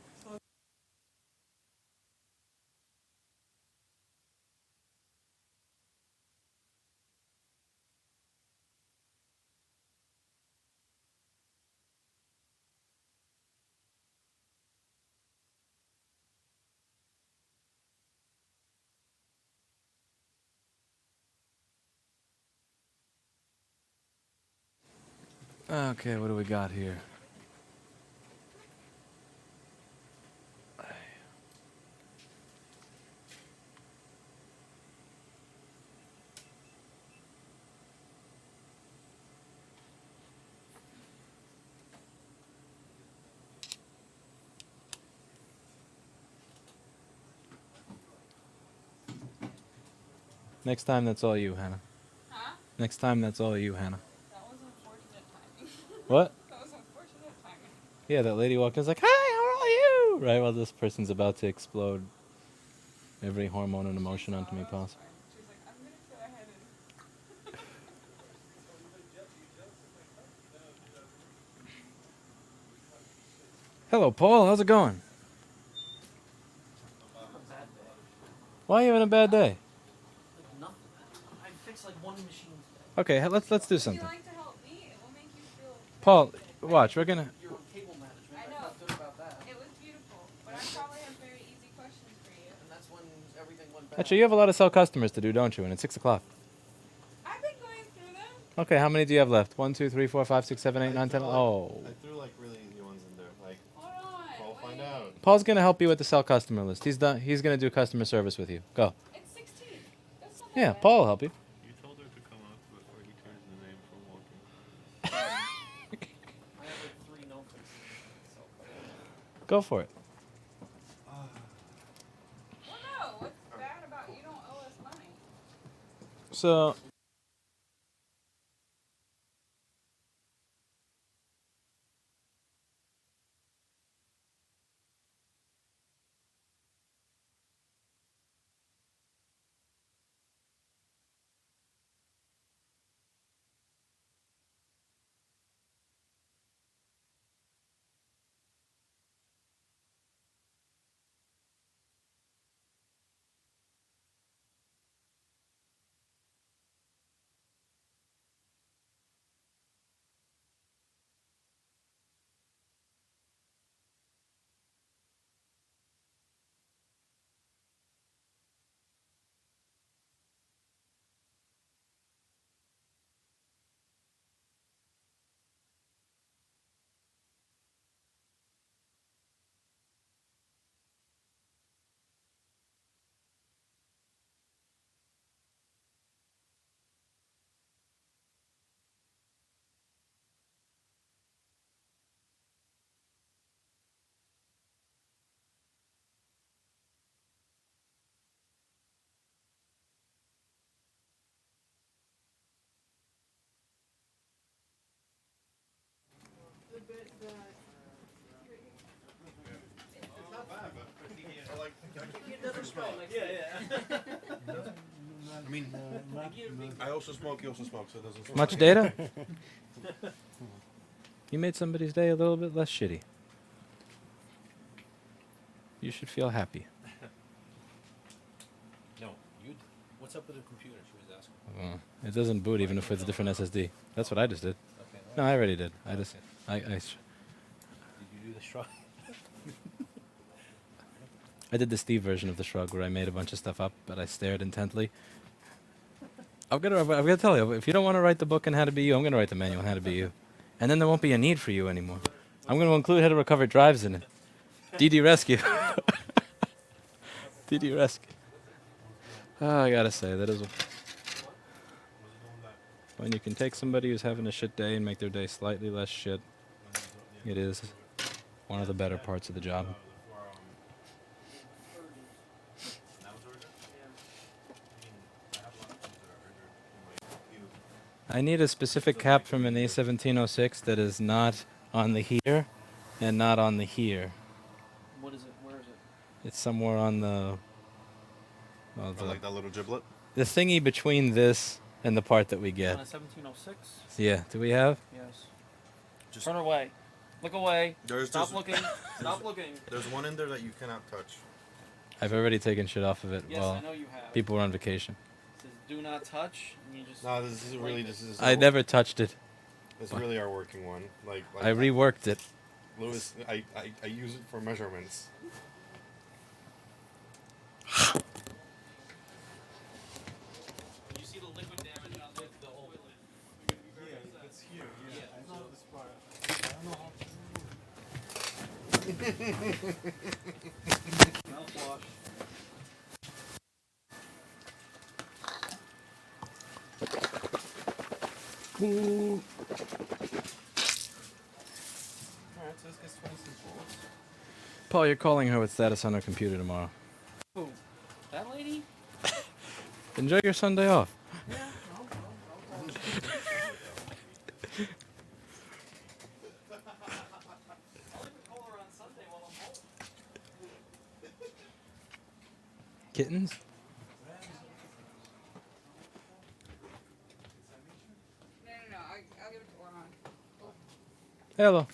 S1: Okay, what do we got here? Next time, that's all you, Hannah.
S2: Huh?
S1: Next time, that's all you, Hannah.
S2: That was unfortunate timing.
S1: What?
S2: That was unfortunate timing.
S1: Yeah, that lady walked in was like, "Hi, how are you?" Right while this person's about to explode every hormone and emotion onto me possible.
S2: She was like, I'm gonna go ahead and.
S1: Hello, Paul. How's it going? Why are you having a bad day?
S11: Like nothing. I fixed like one machine today.
S1: Okay, let's do
S2: If you
S1: something.
S2: like to help me, it will make you feel.
S1: Paul, watch. We're gonna.
S11: Your cable management.
S2: I
S11: I
S2: know.
S11: felt good about that.
S2: It was beautiful, but I probably have very easy questions for you.
S11: And that's when everything went bad.
S1: Actually, you have a lot of sell customers to do, don't you? And it's 6 o'clock.
S2: I've been going through them.
S1: Okay, how many do you have left? 1, 2, 3, 4, 5, 6, 7, 8, 9, 10. Oh.
S12: I threw like really easy ones in there. Like,
S2: Hold on.
S12: I'll find out.
S1: Paul's gonna help you with the sell customer list. He's done. He's gonna do customer service with you. Go.
S2: It's 16. That's not
S1: Yeah,
S2: bad.
S1: Paul will help you.
S12: You told her to come up before he turns the name from walking.
S11: I have like 3 no fixes. So.
S1: Go for it.
S2: Well, no. What's bad about you don't owe us money?
S1: So.
S8: the bit that.
S12: It's not bad, but like,
S11: It doesn't smell like yeah.
S12: I mean, I also smoke. He also smokes, so it doesn't smell.
S1: Much data? You made somebody's day a little bit less shitty. You should feel happy.
S11: No, you. What's up with the computer? She was asking.
S1: It doesn't boot even if it's a different SSD. That's what I just did.
S11: Okay.
S1: No, I already did. I just,
S11: Did you do the shrug?
S1: I did the Steve version of the shrug where I made a bunch of stuff up, but I stared intently. I'm gonna tell you, if you don't want to write the book on how to be you, I'm gonna write the manual on how to be you, and then there won't be a need for you anymore. I'm gonna include how to recover drives in it. DD Rescue. DD Rescue. Oh, I gotta say that is when you can take somebody who's having a shit day and make their day slightly less shit. It is one of the better parts of the job. I need a specific cap from an A1706 that is not on the here and not on the here. It's somewhere on the.
S12: Oh, like that little giblet?
S1: The thingy between this and the part that we
S11: On
S1: get.
S11: a 1706?
S1: Yeah. Do we have?
S11: Yes.
S12: Just
S11: Turn away. Look away. Stop
S12: there's-
S11: looking. Stop looking.
S12: There's one in there that you cannot touch.
S1: I've already taken shit off of it
S11: Yes,
S1: while
S11: I know you have.
S1: people were on vacation.
S11: It says do not touch, and you just.
S12: No, this is really this is.
S1: I never touched it.
S12: It's really our working one. Like
S1: I reworked it.
S12: Lewis, I use it for measurements.
S11: You see the liquid damage on the whole.
S6: Yeah, it's here. Yeah, I know this part. I don't know how to.
S11: Mouthwash.
S1: Ooh.
S12: Alright, so this gets 20 cents.
S1: Paul, you're calling her with status on her computer tomorrow.
S11: Who? That lady?
S1: Enjoy your Sunday off.
S11: Yeah.
S1: Kittens?
S2: No. I'll give it to Orhan.
S1: Hello.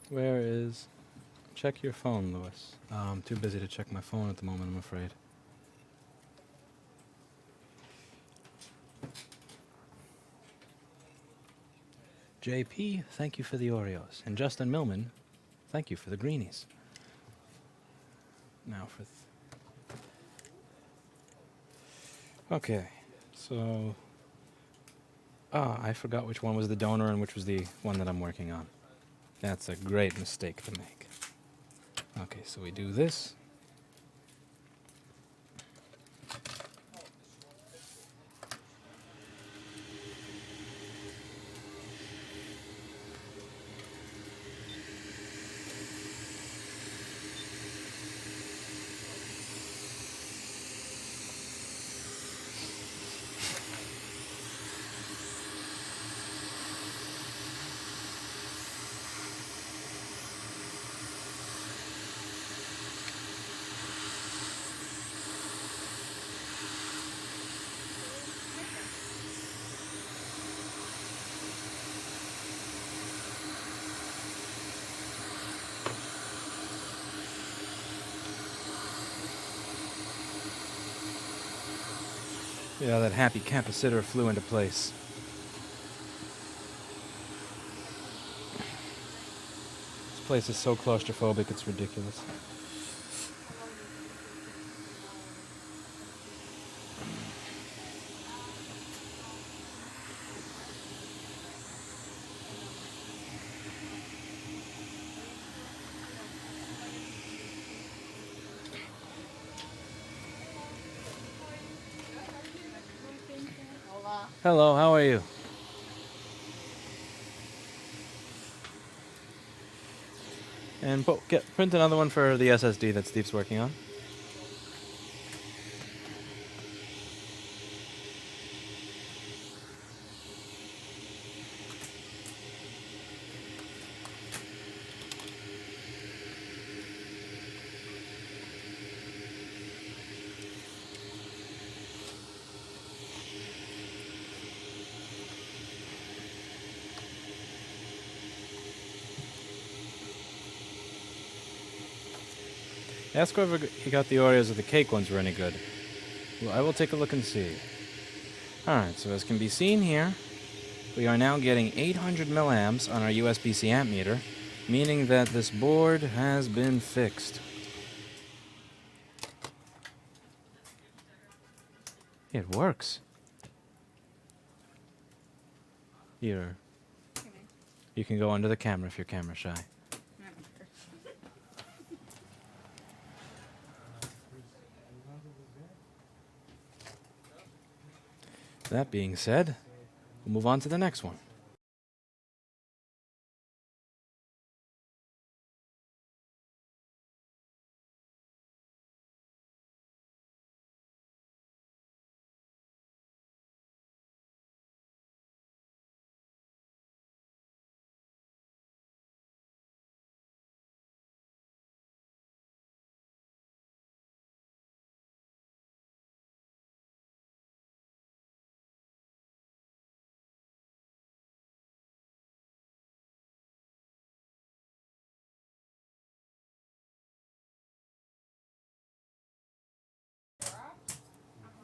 S1: Where is... Check your phone, Lewis. I'm too busy to check my phone at the moment, I'm afraid. JP, thank you for the Oreos. And Justin Millman, thank you for the greenies. Now for... Okay, so... I forgot which one was the donor and which was the one that I'm working on. That's a great mistake to make. Okay, so we do this. Yeah, that happy capacitor flew into place. This place is so claustrophobic, it's ridiculous. Hello, how are you? And print another one for the SSD that Steve's working on. Ask whoever he got the Oreos or the cake ones were any good. Well, I will take a look and see. Alright, so as can be seen here, we are now getting 800 milliamps on our USB-C amp meter, meaning that this board has been fixed. It works. Here. You can go under the camera if you're camera shy. That being said, we'll move on to the next one.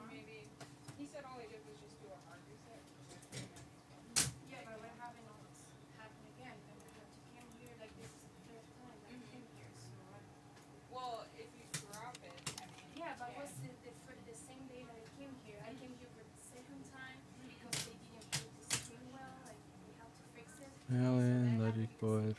S2: Maybe he said all he did was just do a hard reset.
S5: Yeah, but what happened again? And we have to come here like this is the third time that I came here. So
S2: Well, if you drop it, I mean.
S5: yeah, but was it for the same day that I came here? I came here for the second time because they didn't put the screen well. Like we have to fix it.
S1: Alien, Litecoin,